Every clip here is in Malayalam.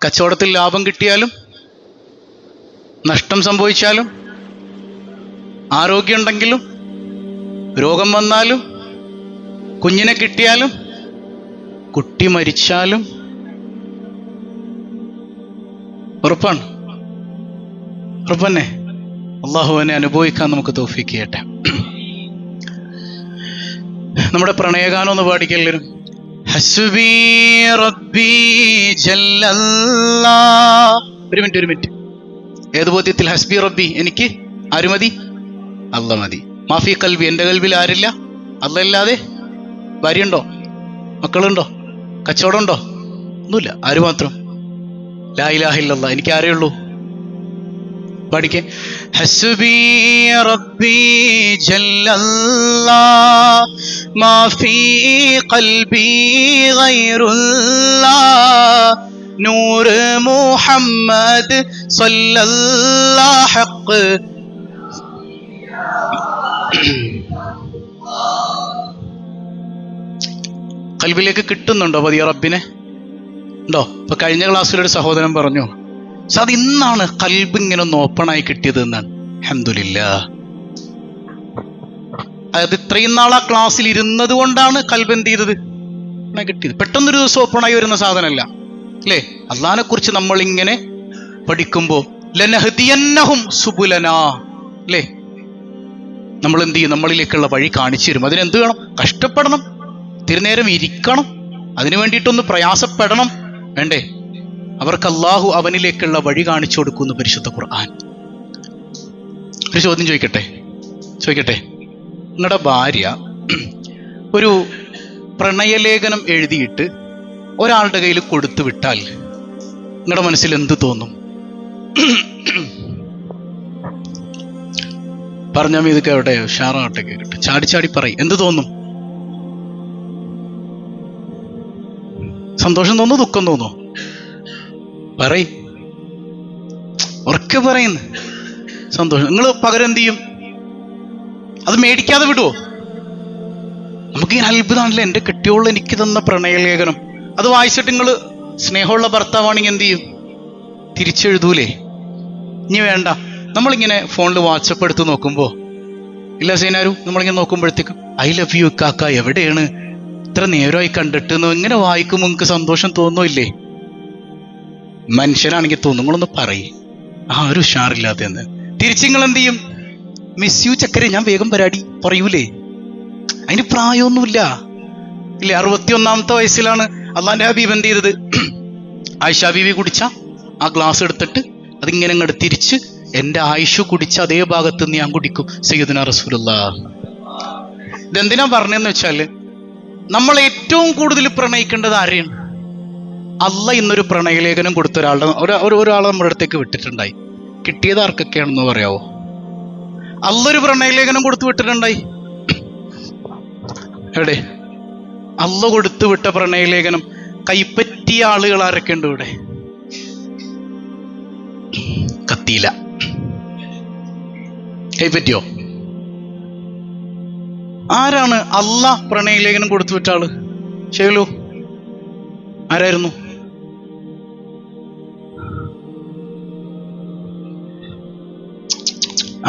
കച്ചവടത്തിൽ ലാഭം കിട്ടിയാലും നഷ്ടം സംഭവിച്ചാലും, ആരോഗ്യമുണ്ടെങ്കിലും രോഗം വന്നാലും, കുഞ്ഞിനെ കിട്ടിയാലും കുട്ടി മരിച്ചാലും ഉറപ്പാണ്, ഉറപ്പന്നെ. അള്ളാഹുവിനെ അനുഭവിക്കാൻ നമുക്ക് തൗഫീഖ് ചെയ്യട്ടെ. നമ്മുടെ പ്രണയഗാനം ഒന്ന് പാടിക്കെല്ലാവരും. ഹസ്ബി റബ്ബി ജല്ലല്ലാഹ്. ഒരു മിനിറ്റ്. ഏത് ബോധ്യത്തിൽ? ഹസ്ബി റബ്ബി, എനിക്ക് ആര് മതി? അല്ലാ മതി. മാഫി കൽബി, എൻ്റെ കൽബിൽ ആരില്ല അല്ലാ ഇല്ലാതെ. ഭാര്യയുണ്ടോ? മക്കളുണ്ടോ? കച്ചവടമുണ്ടോ? ഒന്നുമില്ല. ആര് മാത്രം? ലാ ഇലാഹ ഇല്ലല്ലാഹ്. എനിക്ക് ആരേ ഉള്ളൂ? പഠിക്കേ. ഹസ്ബി റബ്ബി ജല്ലല്ലാഹ് മാഫി ഖൽബി ഗൈറുല്ലാഹ് നൂർ മുഹമ്മദ് സല്ലല്ലാഹു ഹഖ്. ഖൽബിലേക്ക് കിട്ടുന്നുണ്ടോ പതിയ റബ്ബിനെ? ഉണ്ടോ? ഇപ്പൊ കഴിഞ്ഞ ക്ലാസ്സിലൊരു സഹോദരൻ പറഞ്ഞു, പക്ഷെ അത് ഇന്നാണ് ഖൽബ് ഇങ്ങനെ ഒന്ന് ഓപ്പണായി കിട്ടിയത് എന്നാണ്. അൽഹംദുലില്ലാഹ്. അതായത് ഇത്രയും നാൾ ആ ക്ലാസ്സിൽ ഇരുന്നത് കൊണ്ടാണ് ഖൽബ് എന്ത് ചെയ്തത്? കിട്ടിയത്. പെട്ടെന്നൊരു ദിവസം ഓപ്പണായി വരുന്ന സാധനമല്ല, അല്ലേ? അള്ളാഹിനെ കുറിച്ച് നമ്മൾ ഇങ്ങനെ പഠിക്കുമ്പോൾ ലനഹ്ദിയന്നഹും സുബുലനാ, അല്ലേ? നമ്മൾ എന്ത് ചെയ്യും? നമ്മളിലേക്കുള്ള വഴി കാണിച്ചു തരും. അതിനെന്ത് വേണം? കഷ്ടപ്പെടണം, തിരുനേരം ഇരിക്കണം, അതിനു വേണ്ടിയിട്ടൊന്ന് പ്രയാസപ്പെടണം, വേണ്ടേ? അവർക്ക് അള്ളാഹു അവനിലേക്കുള്ള വഴി കാണിച്ചു കൊടുക്കുന്നു പരിശുദ്ധ ഖുർആൻ. ഒരു ചോദ്യം ചോദിക്കട്ടെ. നിങ്ങളുടെ ഭാര്യ ഒരു പ്രണയലേഖനം എഴുതിയിട്ട് ഒരാളുടെ കയ്യിൽ കൊടുത്തു വിട്ടാൽ നിങ്ങളുടെ മനസ്സിൽ എന്ത് തോന്നും? പറഞ്ഞാൽ ഇതൊക്കെ എവിടെ ഷാറാട്ടെ കേട്ട് ചാടി പറയും. എന്ത് തോന്നും? സന്തോഷം തോന്നോ? ദുഃഖം തോന്നോ? പറയ്, ഉറക്കെ പറയുന്നു. സന്തോഷം. നിങ്ങൾ പകരം എന്ത് ചെയ്യും? അത് മേടിക്കാതെ വിടുവോ? നമുക്കിങ്ങനെ അത്ഭുതമാണല്ലോ, എൻ്റെ കെട്ടിയോള് എനിക്ക് തന്ന പ്രണയലേഖനം. അത് വായിച്ചിട്ട് നിങ്ങൾ സ്നേഹമുള്ള ഭർത്താവാണെങ്കിൽ എന്ത് ചെയ്യും? തിരിച്ചെഴുതൂലേ? ഇനി വേണ്ട, നമ്മളിങ്ങനെ ഫോണിൽ വാട്സപ്പ് എടുത്ത് നോക്കുമ്പോൾ ഇല്ല സൈനാരു, നമ്മളിങ്ങനെ നോക്കുമ്പോഴത്തേക്കും ഐ ലവ് യു കാക്ക, എവിടെയാണ്? ഇത്ര നേരമായി കണ്ടിട്ട് ഇങ്ങനെ വായിക്കുമ്പോൾ നിങ്ങൾക്ക് സന്തോഷം തോന്നുന്നില്ലേ? മനുഷ്യനാണെങ്കിൽ തോന്നും. നിങ്ങളൊന്ന് പറയും, ഒരു ഉഷാറില്ലാത്തതെന്ന്. തിരിച്ച് നിങ്ങൾ എന്ത് ചെയ്യും? മിസ് യു ചക്കരെ, ഞാൻ വേഗം പരാടി പറയൂലേ? അതിന് പ്രായമൊന്നുമില്ല, ഇല്ലേ? 61ാമത്തെ വയസ്സിലാണ് അള്ളാന്റെ ഹബീബ് എന്ത് ചെയ്തത്? ആയിഷ ബീവി കുടിച്ച ആ ഗ്ലാസ് എടുത്തിട്ട് അതിങ്ങനെ അങ്ങോട്ട് തിരിച്ച് എൻ്റെ ആയിഷ കുടിച്ച അതേ ഭാഗത്ത് നിന്ന് ഞാൻ കുടിക്കും സയ്യിദുനാ റസൂലുള്ളാഹ്. ഇതെന്തിനാ പറഞ്ഞതെന്ന് വെച്ചാൽ, നമ്മൾ ഏറ്റവും കൂടുതൽ പ്രണയിക്കേണ്ടത് ആരെയാണ്? അള്ളാഹ് ഇന്നൊരു പ്രണയലേഖനം കൊടുത്ത ഒരാളെ നമ്മുടെ അടുത്തേക്ക് വിട്ടിട്ടുണ്ടായി. കിട്ടിയത് ആർക്കൊക്കെയാണെന്ന് പറയാവോ? അള്ളാഹ് ഒരു പ്രണയലേഖനം കൊടുത്തു വിട്ടിട്ടുണ്ടായി. എവിടെ? അള്ളാഹ് കൊടുത്തു വിട്ട പ്രണയലേഖനം കൈപ്പറ്റിയ ആളുകൾ ആരൊക്കെ ഉണ്ട് ഇവിടെ? കത്തിയില്ല. കൈപ്പറ്റിയോ? ആരാണ് അള്ളാഹ് പ്രണയലേഖനം കൊടുത്തു വിട്ട ആള്? ശൈലു, ആരായിരുന്നു?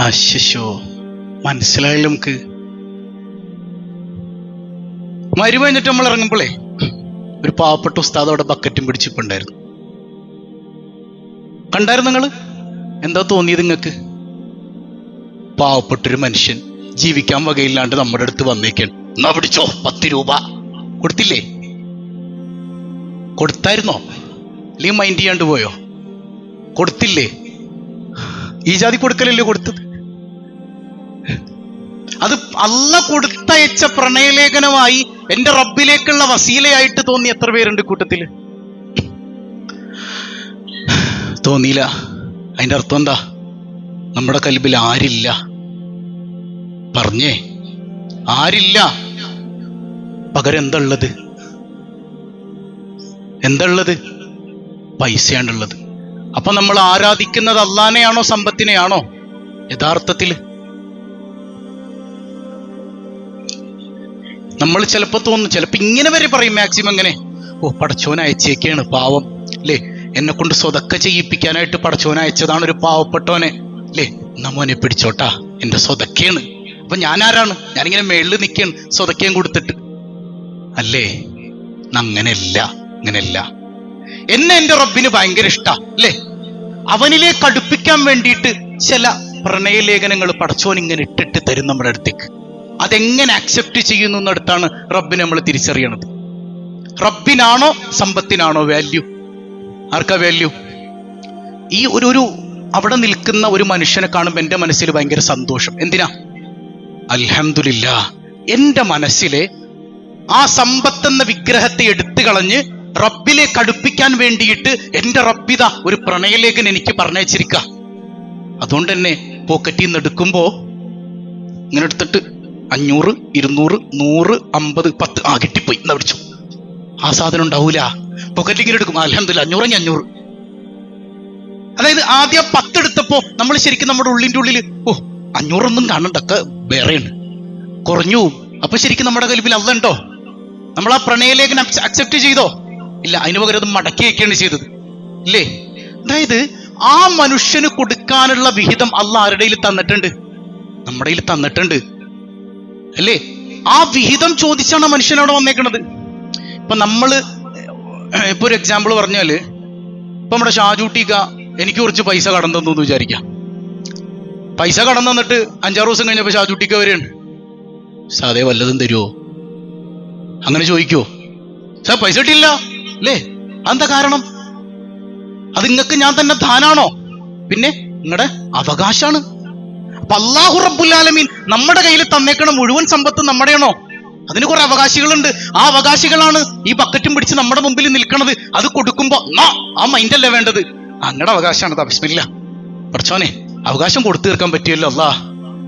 അശോ, മനസ്സിലായില്ല നമുക്ക്. മരുവ് കഴിഞ്ഞിട്ട് നമ്മൾ ഇറങ്ങുമ്പോഴേ ഒരു പാവപ്പെട്ട ഉസ്താദ് അവിടെ ബക്കറ്റും പിടിച്ചിട്ടുണ്ടായിരുന്നു. കണ്ടായിരുന്നു നിങ്ങള്? എന്താ തോന്നിയത് നിങ്ങൾക്ക്? പാവപ്പെട്ടൊരു മനുഷ്യൻ ജീവിക്കാൻ വകയില്ലാണ്ട് നമ്മുടെ അടുത്ത് വന്നേക്കാണ്. എന്നാ പിടിച്ചോ, 10 രൂപ. കൊടുത്തില്ലേ? കൊടുത്തായിരുന്നോ? അല്ലെങ്കിൽ മൈൻഡ് ചെയ്യാണ്ട് പോയോ? കൊടുത്തില്ലേ? ഈ ജാതി കൊടുക്കലല്ലേ കൊടുത്തത്? അത് അള്ളാഹ് കൊടുത്തയച്ച പ്രണയലേഖനമായി എൻ്റെ റബ്ബിലേക്കുള്ള വസീലയായിട്ട് തോന്നി എത്ര പേരുണ്ട് കൂട്ടത്തില്? തോന്നിയില്ല. അതിൻ്റെ അർത്ഥം എന്താ? നമ്മുടെ കൽബിൽ ആരില്ല. പറഞ്ഞേ, ആരില്ല. പകരം എന്താ ഉള്ളത്? പൈസയാണുള്ളത്. അപ്പൊ നമ്മൾ ആരാധിക്കുന്നത് അള്ളാനെയാണോ സമ്പത്തിനെയാണോ യഥാർത്ഥത്തിൽ? നമ്മൾ ചിലപ്പോ ഇങ്ങനെ വരെ പറയും, മാക്സിമം ഇങ്ങനെ, പടച്ചോൻ അയച്ചേക്കാണ് പാവം, അല്ലേ? എന്നെ കൊണ്ട് സ്വതക്ക ചെയ്യിപ്പിക്കാനായിട്ട് പടച്ചോനെ അയച്ചതാണ് ഒരു പാവപ്പെട്ടവനെ അല്ലേ, നമ്മോനെ പിടിച്ചോട്ടാ, എന്റെ സ്വതക്കയാണ്. അപ്പൊ ഞാൻ ആരാണ്? ഞാനിങ്ങനെ മേളിൽ നിൽക്കുകയാണ് സ്വതക്കയും കൊടുത്തിട്ട് അല്ലേ. അങ്ങനെയല്ല. എന്നെ എന്റെ റബ്ബിന് ഭയങ്കര ഇഷ്ടാ അല്ലേ. അവനിലേക്ക് അടുപ്പിക്കാൻ വേണ്ടിയിട്ട് ചില പ്രണയലേഖനങ്ങൾ പടച്ചോൻ ഇങ്ങനെ ഇട്ടിട്ട് തരും നമ്മുടെ അടുത്തേക്ക്. അതെങ്ങനെ അക്സെപ്റ്റ് ചെയ്യുന്നു എന്നടുത്താണ് റബ്ബിനെ നമ്മൾ തിരിച്ചറിയണത്. റബ്ബിനാണോ സമ്പത്തിനാണോ വാല്യൂ? ആർക്കാ വാല്യൂ? ഈ ഒരു അവിടെ നിൽക്കുന്ന ഒരു മനുഷ്യനെ കാണുമ്പോൾ എൻ്റെ മനസ്സിൽ ഭയങ്കര സന്തോഷം. എന്തിനാ? അൽഹംദുലില്ലാ, എൻ്റെ മനസ്സിലെ ആ സമ്പത്തെന്ന വിഗ്രഹത്തെ എടുത്തു കളഞ്ഞ് റബ്ബിലേക്ക് അടുപ്പിക്കാൻ വേണ്ടിയിട്ട് എൻ്റെ റബ്ബിത ഒരു പ്രണയലേഖനം എനിക്ക് പറഞ്ഞയച്ചിരിക്ക. അതുകൊണ്ട് തന്നെ പോക്കറ്റിൽ നിന്ന് എടുക്കുമ്പോ ഇങ്ങനെ എടുത്തിട്ട് 500, 200, 100, 50, 10 കിട്ടിപ്പോയി എന്നാ പിടിച്ചു. ആ സാധനം ഉണ്ടാവൂല. പോക്കറ്റിൽ ഇങ്ങനെ എടുക്കും, അൽഹംദുലില്ലാ 500. അതായത് ആദ്യം 10 എടുത്തപ്പോ നമ്മൾ ശരിക്കും നമ്മുടെ ഉള്ളിൻ്റെ ഉള്ളിൽ 500 കാണണ്ടൊക്കെ വേറെയാണ്, കുറഞ്ഞു. അപ്പൊ ശരിക്കും നമ്മുടെ കൽബിൽ അല്ലാഹ് ഉണ്ടോ? നമ്മൾ ആ പ്രണയലേഖനം അക്സെപ്റ്റ് ചെയ്തോ? ഇല്ല. അതിന് പകരം അത് മടക്കി വയ്ക്കുകയാണ് ചെയ്തത് ഇല്ലേ. അതായത് ആ മനുഷ്യന് കൊടുക്കാനുള്ള വിഹിതം അല്ലാഹ് ആരുടെ കയ്യിൽ തന്നിട്ടുണ്ട്? നമ്മുടെ കയ്യിൽ തന്നിട്ടുണ്ട് അല്ലേ. ആ വിഹിതം ചോദിച്ചാണ് മനുഷ്യനവിടെ വന്നേക്കണത്. ഇപ്പൊ ഇപ്പൊ ഒരു എക്സാമ്പിൾ പറഞ്ഞാല്, ഇപ്പൊ നമ്മുടെ ഷാജൂട്ടിക്ക എനിക്ക് കുറച്ച് പൈസ കടം തന്നു എന്ന് വിചാരിക്കാം. പൈസ കടം തന്നിട്ട് 5-6 ദിവസം കഴിഞ്ഞപ്പോ ഷാജൂട്ടിക്ക വരെയുണ്ട്, സാധേ വല്ലതും തരുമോ? അങ്ങനെ ചോദിക്കുവോ? സാർ പൈസ കിട്ടിയില്ല അല്ലേ. അതെന്താ കാരണം? അത് നിങ്ങൾക്ക് ഞാൻ തന്നെ ദാനാണോ? പിന്നെ നിങ്ങളുടെ അവകാശാണ്. അപ്പൊ അല്ലാഹു റബ്ബുൽ ആലമീൻ നമ്മുടെ കയ്യിൽ തന്നേക്കണ മുഴുവൻ സമ്പത്തും നമ്മുടെയാണോ? അതിന് കുറെ അവകാശികളുണ്ട്. ആ അവകാശികളാണ് ഈ ബക്കറ്റും പിടിച്ച് നമ്മുടെ മുമ്പിൽ നിൽക്കണത്. അത് കൊടുക്കുമ്പോ ആ മൈൻഡല്ലേ വേണ്ടത്. അങ്ങടെ അവകാശമാണ്. അത് ബിസ്മില്ലാ, പടച്ചോനെ അവകാശം കൊടുത്തു തീർക്കാൻ പറ്റിയല്ലോ അല്ലാ,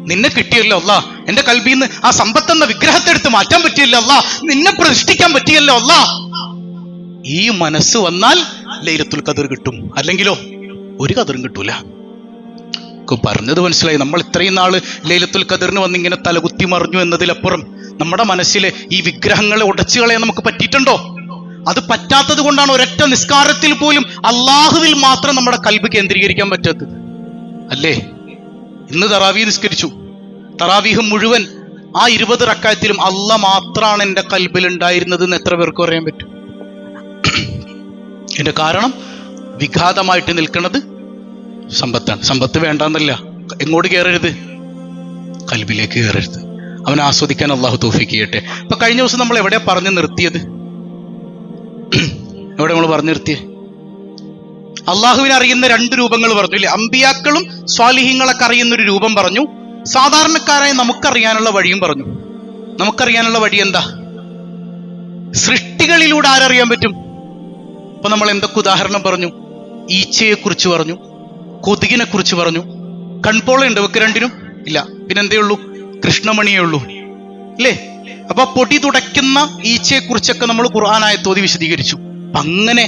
നിന്നെ കിട്ടിയല്ലോ അല്ലാ, എന്റെ കൽബിന്ന് ആ സമ്പത്തെന്ന വിഗ്രഹത്തെ എടുത്ത് മാറ്റാൻ പറ്റിയല്ലോ അല്ലാ, നിന്നെ പ്രതിഷ്ഠിക്കാൻ പറ്റിയല്ലോ അല്ലാ. ഈ മനസ്സ് വന്നാൽ ലൈലത്തുൽ ഖദർ കിട്ടും. അല്ലെങ്കിലോ ഒരു ഖദറും കിട്ടൂല. പറഞ്ഞത് മനസ്സിലായി? നമ്മൾ ഇത്രയും നാള് ലൈലത്തുൽ ഖദറിന് വന്നിങ്ങനെ തലകുത്തി മറിഞ്ഞു എന്നതിലപ്പുറം നമ്മുടെ മനസ്സിലെ ഈ വിഗ്രഹങ്ങളെ ഉടച്ചു കളയാൻ നമുക്ക് പറ്റിയിട്ടുണ്ടോ? അത് പറ്റാത്തത് കൊണ്ടാണ് ഒരൊറ്റ നിസ്കാരത്തിൽ പോലും അള്ളാഹുവിൽ മാത്രം നമ്മുടെ കൽബ് കേന്ദ്രീകരിക്കാൻ പറ്റാത്തത് അല്ലേ. ഇന്ന് തറാവീഹ് നിസ്കരിച്ചു. തറാവീഹ് മുഴുവൻ ആ 20 റക്അത്തിലും അല്ലാഹ് മാത്രമാണ് എൻ്റെ കൽബിൽ ഉണ്ടായിരുന്നത് എന്ന് എത്ര പേർക്ക് പറയാൻ പറ്റും? എന്റെ കാരണം വിഘാതമായിട്ട് നിൽക്കുന്നത് സമ്പത്താണ്. സമ്പത്ത് വേണ്ടെന്നല്ല, എങ്ങോട്ട് കയറരുത്? കൽബിലേക്ക് കയറരുത്. അവൻ ആസ്വദിക്കാൻ അള്ളാഹു തൗഫീഖ് ചെയ്യട്ടെ. ഇപ്പൊ കഴിഞ്ഞ ദിവസം നമ്മൾ എവിടെയാ പറഞ്ഞു നിർത്തിയത്? എവിടെ നമ്മൾ പറഞ്ഞു നിർത്തിയത്? അള്ളാഹുവിനെ അറിയുന്ന 2 രൂപങ്ങൾ പറഞ്ഞു ഇല്ലേ. അമ്പിയാക്കളും സ്വാലിഹീങ്ങളൊക്കെ അറിയുന്നൊരു രൂപം പറഞ്ഞു, സാധാരണക്കാരായ നമുക്കറിയാനുള്ള വഴിയും പറഞ്ഞു. നമുക്കറിയാനുള്ള വഴി എന്താ? സൃഷ്ടികളിലൂടെ ആരറിയാൻ പറ്റും? അപ്പൊ നമ്മൾ എന്തൊക്കെ ഉദാഹരണം പറഞ്ഞു? ഈച്ചയെ കുറിച്ച് പറഞ്ഞു, കൊതുകിനെ കുറിച്ച് പറഞ്ഞു. കൺപോളയുണ്ട് ഇവക്ക് രണ്ടിനും? ഇല്ല. പിന്നെന്തേ ഉള്ളൂ? കൃഷ്ണമണിയേ ഉള്ളൂ അല്ലേ. അപ്പൊ പൊടി തുടയ്ക്കുന്ന ഈച്ചയെ കുറിച്ചൊക്കെ നമ്മൾ ഖുർആൻ ആയത്തോതി വിശദീകരിച്ചു. അങ്ങനെ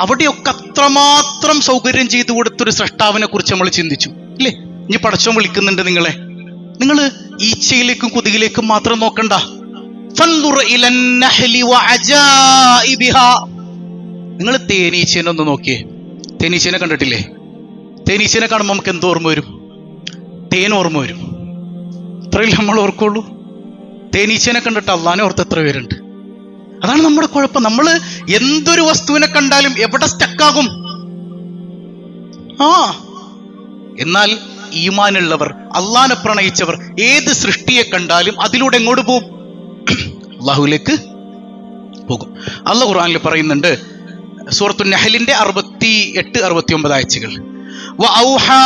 അവിടെയൊക്കെ അത്രമാത്രം സൗകര്യം ചെയ്തു കൊടുത്തൊരു സൃഷ്ടാവിനെ കുറിച്ച് നമ്മൾ ചിന്തിച്ചു അല്ലേ. ഇനി പടച്ചോൻ വിളിക്കുന്നുണ്ട് നിങ്ങളെ, നിങ്ങൾ ഈച്ചയിലേക്കും കൊതുകിലേക്കും മാത്രം നോക്കണ്ട. നിങ്ങൾ തേനീച്ചേനെ ഒന്ന് നോക്കിയേ. തേനീച്ചേനെ കണ്ടിട്ടില്ലേ? തേനീച്ചേനെ കാണുമ്പോൾ നമുക്ക് എന്ത് ഓർമ്മ വരും? തേൻ ഓർമ്മ വരും. അത്രയും നമ്മൾ ഓർക്കുള്ളൂ. തേനീച്ചേനെ കണ്ടിട്ട് അള്ളാനെ ഓർത്ത് എത്ര പേരുണ്ട്? അതാണ് നമ്മുടെ കുഴപ്പം. നമ്മൾ എന്തൊരു വസ്തുവിനെ കണ്ടാലും എവിടെ സ്റ്റക്കാകും. എന്നാൽ ഈമാനുള്ളവർ, അള്ളാനെ പ്രണയിച്ചവർ ഏത് സൃഷ്ടിയെ കണ്ടാലും അതിലൂടെ എങ്ങോട്ട് പോകും? അള്ളാഹുവിലേക്ക് പോകും. അള്ളാഹു ഖുർആനിൽ പറയുന്നുണ്ട്, സൂറത്തുൻ നഹ്ലിന്റെ 68-69 ആയത്തുകൾ. വഔഹാ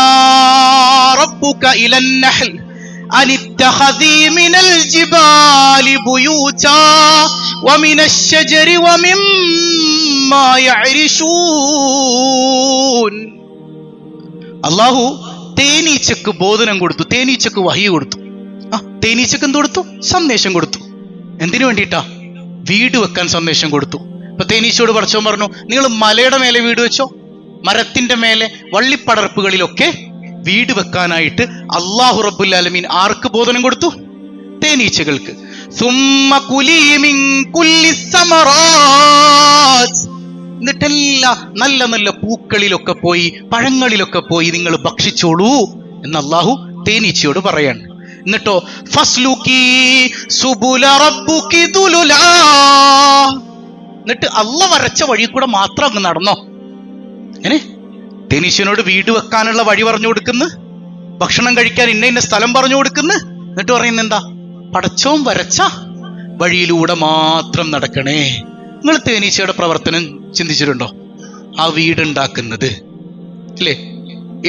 റബ്ബുക ഇലൻ നഹ്ൽ അനിത്തഖദി മിനൽ ജിബാലി ബുയൂതാ വമിനശ് ശജരി വമിമ്മാ യഅരിശൂൻ. അല്ലാഹു തേനീച്ചക്ക് ബോധനം കൊടുത്തു, തേനീച്ചക്ക് വഹി കൊടുത്തു. തേനീച്ചക്ക് എന്ത് കൊടുത്തു? സന്ദേശം കൊടുത്തു. എന്തിനു വേണ്ടിയിട്ടാ? വീട് വെക്കാൻ സന്ദേശം കൊടുത്തു. ഇപ്പൊ തേനീച്ചയോട് പടച്ചോൻ പറഞ്ഞു, നിങ്ങൾ മലയുടെ മേലെ വീട് വെച്ചോ, മരത്തിന്റെ മേലെ വള്ളിപ്പടർപ്പുകളിലൊക്കെ വീട് വെക്കാനായിട്ട് അല്ലാഹു റബ്ബുൽ ആലമീൻ ആർക്ക് ബോധനം കൊടുത്തു? തേനീച്ചകൾക്ക്. സുമ്മ കുലീ മിൻ കുല്ലി സമറാത്ത്, എന്നിട്ടെല്ലാ നല്ല നല്ല പൂക്കളിലൊക്കെ പോയി പഴങ്ങളിലൊക്കെ പോയി നിങ്ങൾ ഭക്ഷിച്ചോളൂ എന്ന് അള്ളാഹു തേനീച്ചയോട് പറയാണ്. എന്നിട്ടോ ഫസ്ലുകി സുബുല റബ്ബുകി ദുലുലാ, എന്നിട്ട് അള്ള വരച്ച വഴി കൂടെ മാത്രം അങ്ങ് നടന്നോ. അങ്ങനെ തേനീച്ചനോട് വീട് വെക്കാനുള്ള വഴി പറഞ്ഞു കൊടുക്കുന്നു, ഭക്ഷണം കഴിക്കാൻ ഇന്ന സ്ഥലം പറഞ്ഞു കൊടുക്കുന്നു. എന്നിട്ട് പറയുന്നത് എന്താ? പടച്ചോൻ വരച്ച വഴിയിലൂടെ മാത്രം നടക്കണേ. നിങ്ങൾ തേനീച്ചയുടെ പ്രവർത്തനം ചിന്തിച്ചിട്ടുണ്ടോ? ആ വീടുണ്ടാക്കുന്നത് അല്ലേ,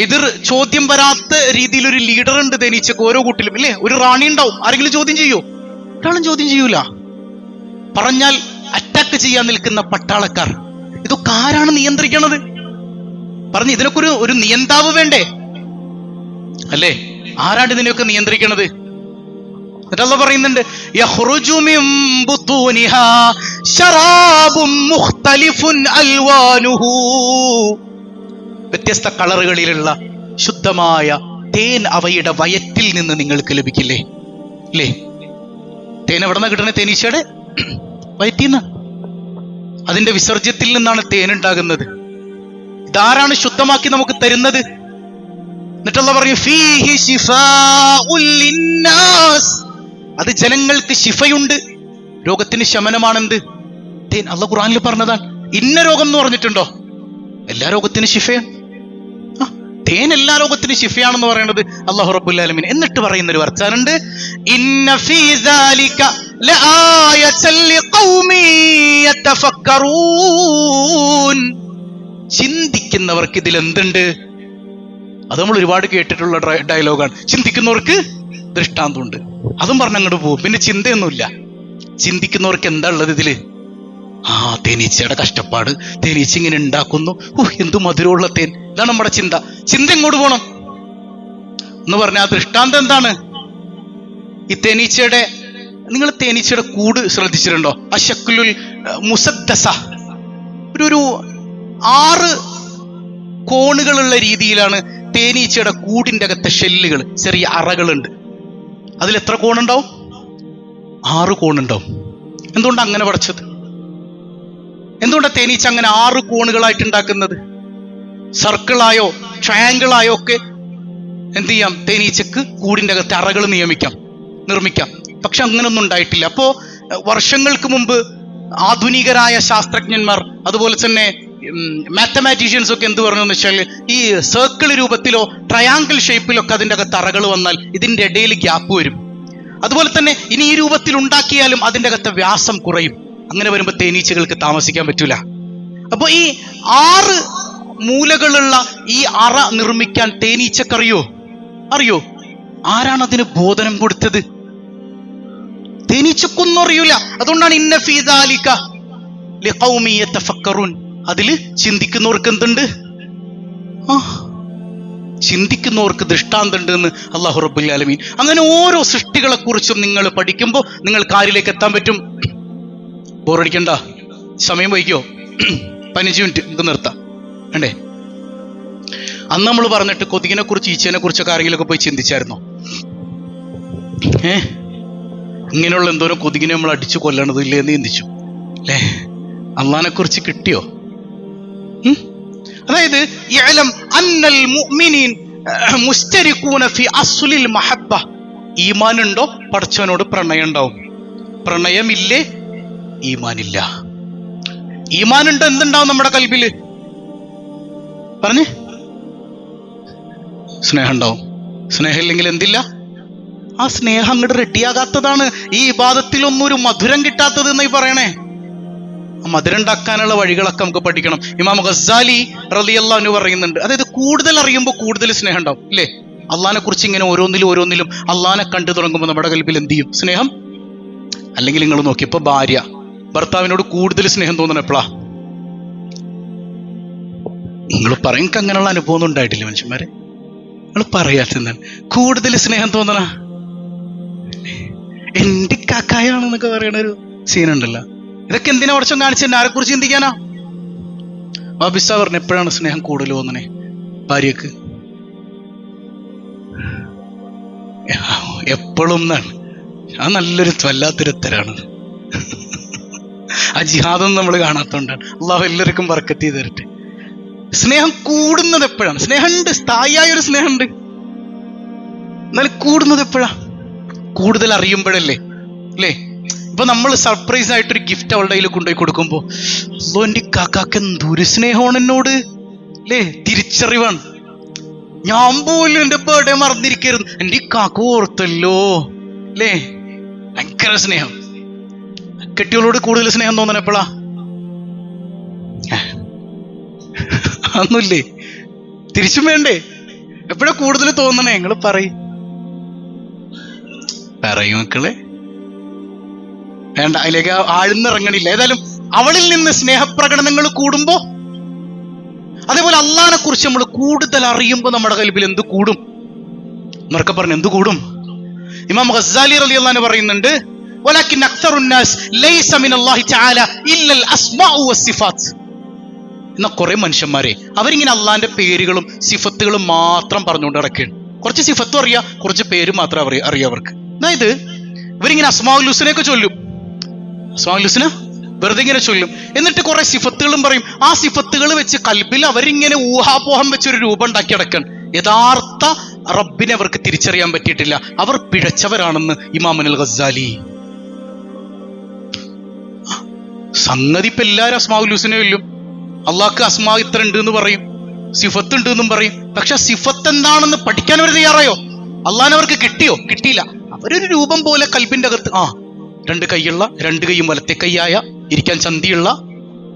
എതിർ ചോദ്യം വരാത്ത രീതിയിൽ ഒരു ലീഡർ ഉണ്ട് തേനീച്ചക്ക് ഓരോ കൂട്ടിലും ഇല്ലേ. ഒരു റാണി ഉണ്ടാവും, ആരെങ്കിലും ചോദ്യം ചെയ്യോ? ഒരാളും ചോദ്യം ചെയ്യൂല. പറഞ്ഞാൽ അറ്റാക്ക് ചെയ്യാൻ നിൽക്കുന്ന പട്ടാളക്കാർ, ഇതൊക്കെ ആരാണ് നിയന്ത്രിക്കണത്? പറഞ്ഞു ഇതിനൊക്കെ ഒരു നിയന്താവ് വേണ്ടേ അല്ലേ? ആരാണ് ഇതിനെയൊക്കെ നിയന്ത്രിക്കണത്? എന്നിട്ട് അല്ലാഹു പറയുന്നുണ്ട്, യഖ്റുജു മിൻ ബുതൂനിഹാ ശറാബും മുഖ്തലിഫുൻ അൽവാനുഹു, വ്യത്യസ്ത കളറുകളിലുള്ള ശുദ്ധമായ തേൻ അവയുടെ വയറ്റിൽ നിന്ന് നിങ്ങൾക്ക് ലഭിക്കില്ലേ? അല്ലേ? തേൻ എവിടെ നിന്നാണ് കിട്ടണേ? തേനീച്ചയുടെ വയറ്റിൽ നിന്ന്, അതിന്റെ വിസർജ്യത്തിൽ നിന്നാണ് തേൻ ഉണ്ടാകുന്നത്. ഇതാരാണ് ശുദ്ധമാക്കി നമുക്ക് തരുന്നത്? എന്നിട്ടുള്ള പറയും ഫീഹി ശിഫാഉൽ ലിന്നാസ്, അത് ജനങ്ങൾക്ക് ശിഫയുണ്ട്, രോഗത്തിന് ശമനമാണെന്ത്? തേൻ. അല്ലാഹു ഖുർആനിൽ പറഞ്ഞതാണ്. ഇന്ന രോഗം എന്ന് പറഞ്ഞിട്ടുണ്ടോ? എല്ലാ രോഗത്തിനും ശിഫയാണ്. തേൻ എല്ലാ രോഗത്തിനും ശിഫയാണെന്ന് പറയുന്നത് അല്ലാഹു റബ്ബുൽ ആലമീൻ. എന്നിട്ട് പറയുന്ന ഒരു വർത്താനുണ്ട്, ഇന്ന ഫീ ദാലിക ലആയതൻ ലിഖൗമി യതഫക്കറൂൻ, ചിന്തിക്കുന്നവർക്ക് ഇതിൽ എന്തുണ്ട്? അത് നമ്മൾ ഒരുപാട് കേട്ടിട്ടുള്ള ഡയലോഗാണ്. ചിന്തിക്കുന്നവർക്ക് ദൃഷ്ടാന്തമുണ്ട്, അതും പറഞ്ഞങ്ങോട്ട് പോകും. പിന്നെ ചിന്തയൊന്നുമില്ല. ചിന്തിക്കുന്നവർക്ക് എന്താ ഉള്ളത് ഇതില്? തേനീച്ചയുടെ കഷ്ടപ്പാട്, തേനീച്ച ഇങ്ങനെ ഉണ്ടാക്കുന്നു, എന്തു മധുരമുള്ള തേൻ. ഇതാണ് നമ്മുടെ ചിന്ത. ചിന്ത എങ്ങോട്ട് പോകണം എന്ന് പറഞ്ഞാൽ ആ ദൃഷ്ടാന്തം എന്താണ്? ഈ തേനീച്ചയുടെ, നിങ്ങൾ തേനീച്ചയുടെ കൂട് ശ്രദ്ധിച്ചിട്ടുണ്ടോ? അശക്കുലുൽ മുസദ്ദസ, ഒരു 6 കോണുകളുള്ള രീതിയിലാണ് തേനീച്ചയുടെ കൂടിന്റെ അകത്തെ ഷെല്ലുകൾ, ചെറിയ അറകളുണ്ട്. അതിൽ എത്ര കോണുണ്ടാവും? 6 കോണുണ്ടാവും. എന്തുകൊണ്ടാണ് അങ്ങനെ പഠിച്ചത്? എന്തുകൊണ്ടാണ് തേനീച്ച അങ്ങനെ 6 കോണുകളായിട്ട് ഉണ്ടാക്കുന്നത്? സർക്കിളായോ ട്രയാങ്കിളായോ ഒക്കെ എന്ത് ചെയ്യാം, തേനീച്ചക്ക് കൂടിന്റെ അകത്തെ അറകൾ നിർമ്മിക്കാം. പക്ഷെ അങ്ങനൊന്നും ഉണ്ടായിട്ടില്ല. അപ്പോ വർഷങ്ങൾക്ക് മുമ്പ് ആധുനികരായ ശാസ്ത്രജ്ഞന്മാർ, അതുപോലെ തന്നെ മാത്തമാറ്റീഷ്യൻസ് ഒക്കെ എന്ത് പറഞ്ഞു എന്ന് വെച്ചാൽ, ഈ സർക്കിൾ രൂപത്തിലോ ട്രയാങ്കിൾ ഷേപ്പിലോ ഒക്കെ അതിൻ്റെ അകത്ത് അറകൾ വന്നാൽ ഇതിൻ്റെ ഇടയിൽ ഗ്യാപ്പ് വരും. അതുപോലെ തന്നെ ഇനി ഈ രൂപത്തിൽ ഉണ്ടാക്കിയാലും അതിൻ്റെ അകത്തെ വ്യാസം കുറയും. അങ്ങനെ വരുമ്പോൾ തേനീച്ചകൾക്ക് താമസിക്കാൻ പറ്റൂല. അപ്പൊ ഈ 6 മൂലകളുള്ള ഈ അറ നിർമ്മിക്കാൻ തേനീച്ചക്കറിയോ? അറിയോ? ആരാണ് അതിന് ബോധനം കൊടുത്തത്? തേനീച്ചക്കൊന്നും അറിയൂല. അതുകൊണ്ടാണ് ഇന്ന ഫീ ദാലിക ലിഖൗമി യതഫക്കറൂൻ, അതില് ചിന്തിക്കുന്നവർക്ക് എന്തുണ്ട്? ചിന്തിക്കുന്നവർക്ക് ദൃഷ്ടാന്തമുണ്ട് എന്ന് അല്ലാഹു റബ്ബുൽ ആലമീൻ. അങ്ങനെ ഓരോ സൃഷ്ടികളെ കുറിച്ചും നിങ്ങൾ പഠിക്കുമ്പോൾ നിങ്ങൾ കാര്യത്തിലേക്ക് എത്താൻ പറ്റും. ബോറടിക്കണ്ട, സമയം വൈകിയോ? 15 മിനിറ്റ് നമുക്ക് നിർത്താം വേണ്ടേ? അന്ന് നമ്മൾ പറഞ്ഞിട്ട് കൊതുകിനെ കുറിച്ച്, ഈച്ചേനെ കുറിച്ചൊക്കെ ആരെങ്കിലുമൊക്കെ പോയി ചിന്തിച്ചായിരുന്നോ? ഇങ്ങനെയുള്ള എന്തോരം കൊതുകിനെ നമ്മൾ അടിച്ചു കൊല്ലണത് ഇല്ലേ എന്ന് ചിന്തിച്ചു അല്ലേ? അള്ളാഹിനെ കുറിച്ച് കിട്ടിയോ? അതായത് യഅലം അന്നൽ മുഅ്മിനീൻ മുസ്തരിഖൂന ഫി അസ്ലിൽ മഹബ്ബ, ഈമാനുണ്ടോ പടച്ചവനോട് പ്രണയം ഉണ്ടാവും. പ്രണയമില്ലേ ഈമാനില്ല. ഈമാനുണ്ടോ എന്തുണ്ടാവും നമ്മുടെ കൽബില്? പറഞ്ഞ് സ്നേഹം ഉണ്ടാവും. സ്നേഹം ഇല്ലെങ്കിൽ എന്തില്ല? ആ സ്നേഹം അങ്ങോട്ട് റെഡിയാകാത്തതാണ് ഈ ഇബാദത്തിലൊന്നും ഒരു മധുരം കിട്ടാത്തത് എന്നായി പറയണേ. മധുരം ഉണ്ടാക്കാനുള്ള വഴികളൊക്കെ നമുക്ക് പഠിക്കണം. ഇമാം ഗസ്സാലി റളിയല്ലാഹു അൻഹു പറയുന്നുണ്ട്, അതായത് കൂടുതൽ അറിയുമ്പോൾ കൂടുതൽ സ്നേഹം ഉണ്ടാവും ഇല്ലേ? അള്ളാഹിനെ കുറിച്ച് ഇങ്ങനെ ഓരോന്നിലും അള്ളാഹിനെ കണ്ടു തുടങ്ങുമ്പോൾ നമ്മുടെ കൽബിൽ എന്ത് ചെയ്യും? സ്നേഹം. അല്ലെങ്കിൽ നിങ്ങൾ നോക്കിയപ്പോ ഭാര്യ ഭർത്താവിനോട് കൂടുതൽ സ്നേഹം തോന്നണം എപ്പോഴാ? നിങ്ങൾ പറയും അങ്ങനെയുള്ള അനുഭവം ഒന്നും ഉണ്ടായിട്ടില്ല മനുഷ്യന്മാരെ? നിങ്ങൾ പറയാത്തെന്താണ് കൂടുതൽ സ്നേഹം തോന്നണ? എന്റെ കാക്കായാണെന്നൊക്കെ പറയണ ഒരു സീനുണ്ടല്ലോ. ഇതൊക്കെ എന്തിനാ വർഷം കാണിച്ചെന്നെ? ആരെ കുറിച്ച് ചിന്തിക്കാനാ? ബാബിസ പറഞ്ഞു എപ്പോഴാണ് സ്നേഹം കൂടുതൽ തോന്നണേ ഭാര്യക്ക്? എപ്പോഴും എന്നാണ്. ആ നല്ലൊരു വല്ലാത്തൊരു ഉത്തരാണ്. ആ ജിഹാദൊന്നും നമ്മൾ കാണാത്തോണ്ടാണ്. അള്ളാഹു എല്ലാവർക്കും ബർക്കത്ത് ചെയ്ത് തരട്ടെ. സ്നേഹം കൂടുന്നത് എപ്പോഴാണ്? സ്നേഹമുണ്ട്, സ്ഥായിയായ ഒരു സ്നേഹമുണ്ട്. എന്നാൽ കൂടുന്നത് എപ്പോഴാ? കൂടുതൽ അറിയുമ്പോഴല്ലേ അല്ലേ? ഇപ്പൊ നമ്മൾ സർപ്രൈസ് ആയിട്ടൊരു ഗിഫ്റ്റ് അവളുടെ കയ്യിൽ കൊണ്ടുപോയി കൊടുക്കുമ്പോ, അല്ലോ എൻ്റെ കാക്കാക്ക് എന്തൊരു സ്നേഹമാണ് എന്നോട് അല്ലേ, തിരിച്ചറിവാണ്. ഞാൻ പോലും എൻ്റെ ബർത്ത്ഡേ മറന്നിരിക്കരുത്, എൻ്റെ കാക്ക ഓർത്തല്ലോ അല്ലേ. ഭയങ്കര സ്നേഹം. കെട്ടിയോളോട് കൂടുതൽ സ്നേഹം തോന്നണം എപ്പോഴാ? അതൊന്നുമില്ലേ? തിരിച്ചും വേണ്ടേ? എപ്പോഴാ കൂടുതൽ തോന്നണേ? നിങ്ങൾ പറയും മക്കളെ. വേണ്ട, അതിലേക്ക് ആഴ്ന്നിറങ്ങണില്ല. ഏതായാലും അവളിൽ നിന്ന് സ്നേഹപ്രകടനങ്ങൾ കൂടുമ്പോ, അതേപോലെ അള്ളാഹിനെ കുറിച്ച് നമ്മൾ കൂടുതൽ അറിയുമ്പോൾ നമ്മുടെ കൽബിൽ എന്ത് കൂടും? എന്നൊക്കെ പറഞ്ഞു, എന്ത് കൂടും? ഇമാം ഗസ്സാലി റളിയല്ലാഹു അൻഹു പറയുന്നുണ്ട്, വലാകിൻ അക്സറുന്നാസ് ലൈസ മിനല്ലാഹി തആല ഇല്ലൽ അസ്മാഉ വസ്സിഫാത്ത്. എന്നാ കുറെ മനുഷ്യന്മാരെ അവരിങ്ങനെ അള്ളാഹിന്റെ പേരുകളും സിഫത്തുകളും മാത്രം പറഞ്ഞുകൊണ്ട് നടക്കുകയാണ്. കുറച്ച് സിഫത്തും അറിയാം, കുറച്ച് പേര് മാത്രം അറിയാം അവർക്ക്. അതായത് ഇവരിങ്ങനെ അസ്മാഉൽ ഹുസ്നയൊക്കെ ചൊല്ലും, അസ്മാഉൽ ഹുസ്ന വെറുതെ ഇങ്ങനെ ചൊല്ലും, എന്നിട്ട് കുറെ സിഫത്തുകളും പറയും. ആ സിഫത്തുകൾ വെച്ച് കൽബിൽ അവരിങ്ങനെ ഊഹാപോഹം വെച്ചൊരു രൂപം ഉണ്ടാക്കി അടക്കാൻ. യഥാർത്ഥ റബ്ബിനെ അവർക്ക് തിരിച്ചറിയാൻ പറ്റിയിട്ടില്ല. അവർ പിഴച്ചവരാണെന്ന് ഇമാം അൽ ഗസ്സാലി. സംഗതി ഇപ്പൊ എല്ലാവരും അസ്മാഉൽ ഹുസ്ന ചൊല്ലും, അള്ളാഹ്ക്ക് അസ്മാ ഇത്ര ഉണ്ട് എന്ന് പറയും, സിഫത്ത് ഉണ്ട് എന്നും പറയും. പക്ഷെ സിഫത്ത് എന്താണെന്ന് പഠിക്കാൻ അവർ തയ്യാറായോ? അള്ളാഹിനെ അവർക്ക് കിട്ടിയോ? കിട്ടിയില്ല. അവരൊരു രൂപം പോലെ കൽബിന്റെ അകത്ത്, രണ്ട് കൈയുള്ള, രണ്ട് കൈയും വലത്തെ കൈയായ, ഇരിക്കാൻ ചന്തിയുള്ള.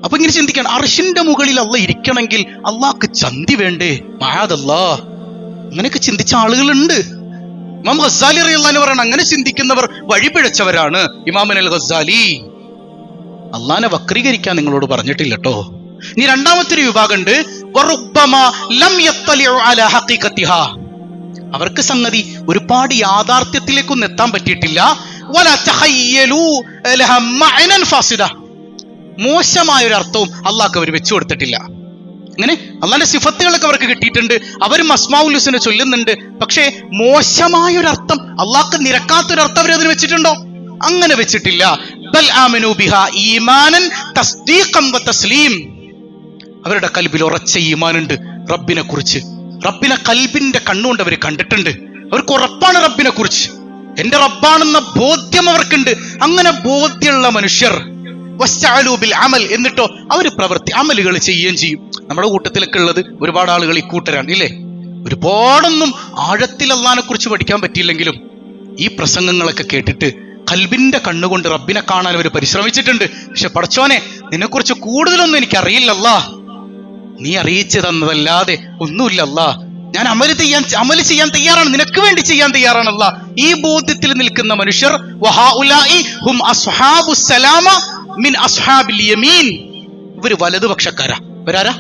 അപ്പൊ ഇങ്ങനെ ചിന്തിക്കാൻ, അർശിന്റെ മുകളിൽ അള്ളാഹ് ഇരിക്കണമെങ്കിൽ അള്ളാഹ്ക്ക് ചന്തി വേണ്ടേ? മഅദല്ലാ. അങ്ങനെയൊക്കെ ചിന്തിച്ച ആളുകളുണ്ട്. ഇമാം ഗസ്സാലി റളിയല്ലാഹു അൻഹു പറയണം, അങ്ങനെ ചിന്തിക്കുന്നവർ വഴിപിഴച്ചവരാണ്. ഇമാം അൽ ഗസ്സാലി. അള്ളാഹിനെ വക്രീകരിക്കാൻ നിങ്ങളോട് പറഞ്ഞിട്ടില്ല കേട്ടോ. ഇനി രണ്ടാമത്തെ വിഭാഗം ഉണ്ട്, അവർക്ക് സംഗതി ഒരുപാട് യാഥാർത്ഥ്യത്തിലേക്കൊന്നും എത്താൻ പറ്റിയിട്ടില്ല. മോശമായൊരു അർത്ഥവും അള്ളാഹ്ക്ക് അവർ വെച്ചു കൊടുത്തിട്ടില്ല. അങ്ങനെ അള്ളാഹിന്റെ സിഫത്തുകളൊക്കെ അവർക്ക് കിട്ടിയിട്ടുണ്ട്, അവരും അസ്മാഉൽ ഹുസ്ന ചൊല്ലുന്നുണ്ട്. പക്ഷേ മോശമായൊരർത്ഥം, അള്ളാഹ്ക്ക് നിരക്കാത്തൊരർത്ഥം അവർ അതിന് വെച്ചിട്ടുണ്ടോ? അങ്ങനെ വെച്ചിട്ടില്ല. ബൽ ആമനു ബിഹാ ഈമാനൻ തസ്ദീഖൻ വ തസ്ലീം. അവരുടെ കൽബിൽ ഉറച്ച ഈമാനുണ്ട് റബ്ബിനെ കുറിച്ച്. റബ്ബിനെ കൽബിന്റെ കണ്ണുകൊണ്ട് അവർ കണ്ടിട്ടുണ്ട്. അവർക്ക് ഉറപ്പാണ് റബ്ബിനെ കുറിച്ച്, എന്റെ റബ്ബാണെന്ന ബോധ്യം അവർക്കുണ്ട്. അങ്ങനെ ബോധ്യമുള്ള മനുഷ്യർ വസ്തഅലു ബിൽ അമൽ, എന്നിട്ടോ അവർ അമലുകൾ ചെയ്യുകയും ചെയ്യും. നമ്മുടെ കൂട്ടത്തിലൊക്കെ ഉള്ളത് ഒരുപാട് ആളുകൾ ഈ കൂട്ടരാണ് ഇല്ലേ. ഒരുപാടൊന്നും ആഴത്തിൽ അള്ളാഹിനെ കുറിച്ച് പഠിക്കാൻ പറ്റിയില്ലെങ്കിലും ഈ പ്രസംഗങ്ങളൊക്കെ കേട്ടിട്ട് കൽബിന്റെ കണ്ണുകൊണ്ട് റബ്ബിനെ കാണാൻ അവർ പരിശ്രമിച്ചിട്ടുണ്ട്. പക്ഷെ പടച്ചോനെ, നിന്നെക്കുറിച്ച് കൂടുതലൊന്നും എനിക്ക് അറിയില്ലല്ലാ, നീ അറിയിച്ചു തന്നതല്ലാതെ ഒന്നുമില്ലല്ലാ. ഞാൻ അമല് ചെയ്യാൻ തയ്യാറാണ്, നിനക്ക് വേണ്ടി ചെയ്യാൻ തയ്യാറാണല്ലാ. ഈ ബോധ്യത്തിൽ നിൽക്കുന്ന മനുഷ്യർ വഹഉലാഇ ഹും അസ്ഹാബുസ് സലാമ മിൻ അസ്ഹാബിൽ യമീൻ. ഇവര് വലതുപക്ഷക്കാരാ. ഇവരാരാ?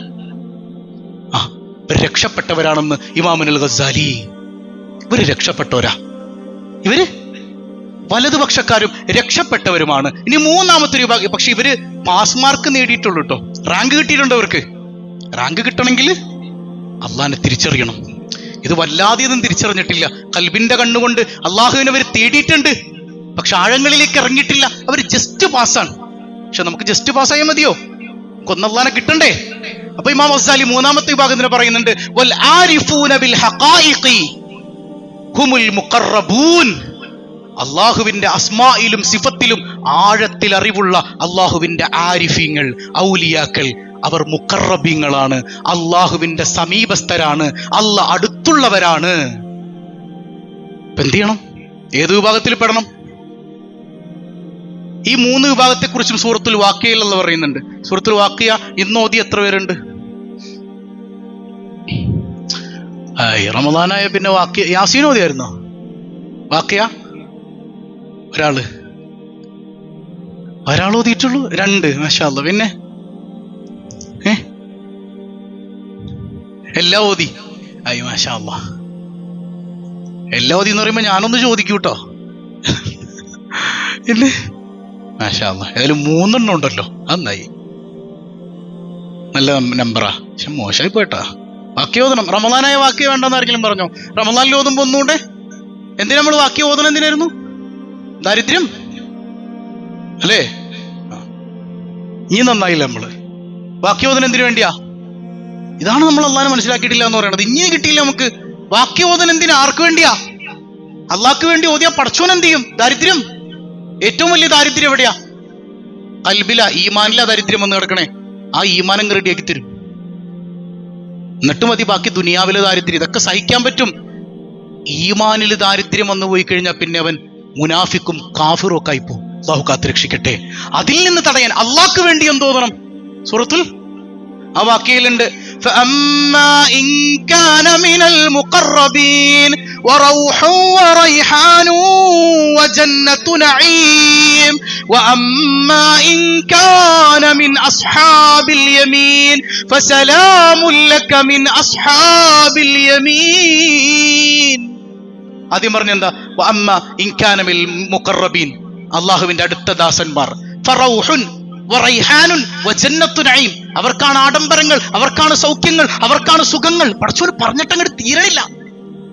ഇവർ രക്ഷപ്പെട്ടവരാണെന്ന് ഇമാം അൽ ഗസ്സാലി. ഇവര് രക്ഷപ്പെട്ടവരാ, ഇവര് വലതുപക്ഷക്കാരും രക്ഷപ്പെട്ടവരുമാണ്. ഇനി മൂന്നാമത്തെ വിഭാഗം, പക്ഷെ ഇവര് പാസ് മാർക്ക് നേടിയിട്ടുള്ളൂ കേട്ടോ, റാങ്ക് കിട്ടിയിട്ടുണ്ട്. അവർക്ക് റാങ്ക് കിട്ടണമെങ്കിൽ അള്ളാഹിനെ തിരിച്ചറിയണം. ഇത് വല്ലാതെയൊന്നും തിരിച്ചറിഞ്ഞിട്ടില്ല. കൽബിന്റെ കണ്ണുകൊണ്ട് അള്ളാഹുവിനെ അവർ തേടിയിട്ടുണ്ട്, പക്ഷെ ആഴങ്ങളിലേക്ക് ഇറങ്ങിയിട്ടില്ല. അവർ ജസ്റ്റ് പാസ്സാണ്. പക്ഷെ നമുക്ക് ജസ്റ്റ് പാസ്സായാൽ മതിയോ? കൊന്നല്ലാനെ കിട്ടണ്ടേ? അപ്പൊ ഇമാം ഗസ്സാലി മൂന്നാമത്തെ വിഭാഗത്തിന് പറയുന്നുണ്ട്, വൽ ആരിഫൂന ബിൽ ഹഖായിഖി ഹുമുൽ മുഖറബൂൻ. അള്ളാഹുവിന്റെ അസ്മായിലും സിഫത്തിലും ആഴത്തിൽ അറിവുള്ള അള്ളാഹുവിന്റെ ആരിഫീങ്ങൾ, ഔലിയാക്കൾ, അവർ മുഖറബീങ്ങളാണ്, അള്ളാഹുവിന്റെ സമീപസ്ഥരാണ്, അള്ളാഹ് അടുത്തുള്ളവരാണ്. എന്ത് ചെയ്യണം? ഏത് വിഭാഗത്തിൽ പെടണം? ഈ മൂന്ന് വിഭാഗത്തെ കുറിച്ചും സൂറത്തുൽ വാഖിയയിൽ അല്ലാഹ് പറയുന്നുണ്ട്. സൂറത്തുൽ വാഖിയ ഇന്ന് ഓതി എത്ര പേരുണ്ട്? റമദാനായ പിന്നെ വാഖിയ യാസീൻ ഓതിയായിരുന്നോ? വാഖിയ ഒരാൾ ഓതിയിട്ടുള്ളൂ, 2 മാഷാ അല്ലാഹ്. പിന്നെ എല്ലാം ഓതി. മാഷാ അല്ലാഹ്. എല്ലാം ഓതി എന്ന് പറയുമ്പോ ഞാനൊന്ന് ചോദിക്കൂട്ടോ. ഇല്ലേ? മാഷാ അല്ലാഹ്. ഏതായാലും 3 ഉണ്ടല്ലോ, അന്നായി. നല്ല നമ്പറാ. പക്ഷെ മോശമായി പോയിട്ടാ. വാക്യ ഓതണം. റമദാനായ വാക്യ വേണ്ടെന്ന് ആരെങ്കിലും പറഞ്ഞോ? റമദാനിൽ ഓതുമ്പോ ഒന്നുകൂടെ എന്തിനാ നമ്മൾ വാക്യ ഓതണം? എന്തിനായിരുന്നു? ദാരിദ്ര്യം അല്ലേ? ഇനി നന്നായില്ല നമ്മള്. വാക്യോദനം എന്തിനു വേണ്ടിയാ? ഇതാണ് നമ്മൾ അള്ളാഹിനെ മനസ്സിലാക്കിയിട്ടില്ല എന്ന് പറയുന്നത്. ഇനി കിട്ടിയില്ല നമുക്ക്. വാക്യോദനം എന്തിനാ? ആർക്ക് വേണ്ടിയാ? അള്ളാഹ്ക്ക് വേണ്ടി ഓതിയാ പടച്ചോൻ എന്ത് ചെയ്യും? ദാരിദ്ര്യം, ഏറ്റവും വലിയ ദാരിദ്ര്യം എവിടെയാ? കൽബില, ഈമാനില ദാരിദ്ര്യം വന്ന് കിടക്കണേ. ആ ഈമാനം റെഡിയാക്കി തരും. എന്നിട്ട് മതി ബാക്കി ദുനിയാവിലെ ദാരിദ്ര്യം. ഇതൊക്കെ സഹിക്കാൻ പറ്റും. ഈമാനിൽ ദാരിദ്ര്യം വന്നു പോയി കഴിഞ്ഞാൽ പിന്നെ അവൻ മുനാഫിക്കും കാഫിറും ഒക്കെ ആയിപ്പോ. അള്ളാഹു കാത്തുരക്ഷിക്കട്ടെ. അതിൽ നിന്ന് തടയാൻ അള്ളാഹ്ക്ക് വേണ്ടി എന്തോന്നണം? സൂറത്തുൽ ആ വാക്യയിലുണ്ട്, فأما إن كان من المقربين وروح وريحان وجنة نعيم وأما إن كان من أصحاب اليمين فسلام لك من أصحاب اليمين. ആദ്യം പറഞ്ഞെന്താ? وأما إن كان من المقربين, അള്ളാഹുവിന്റെ അടുത്ത ദാസന്മാർ. ഫറൗഹുൻ വറൈഹാനുൻ വജന്നത്തു നഈം, അവർക്കാണ് ആഡംബരങ്ങൾ, അവർക്കാണ് സൗഖ്യങ്ങൾ, അവർക്കാണ് സുഖങ്ങൾ. പടച്ചോന് പറഞ്ഞിട്ടങ്ങോട്ട് തീരണില്ല.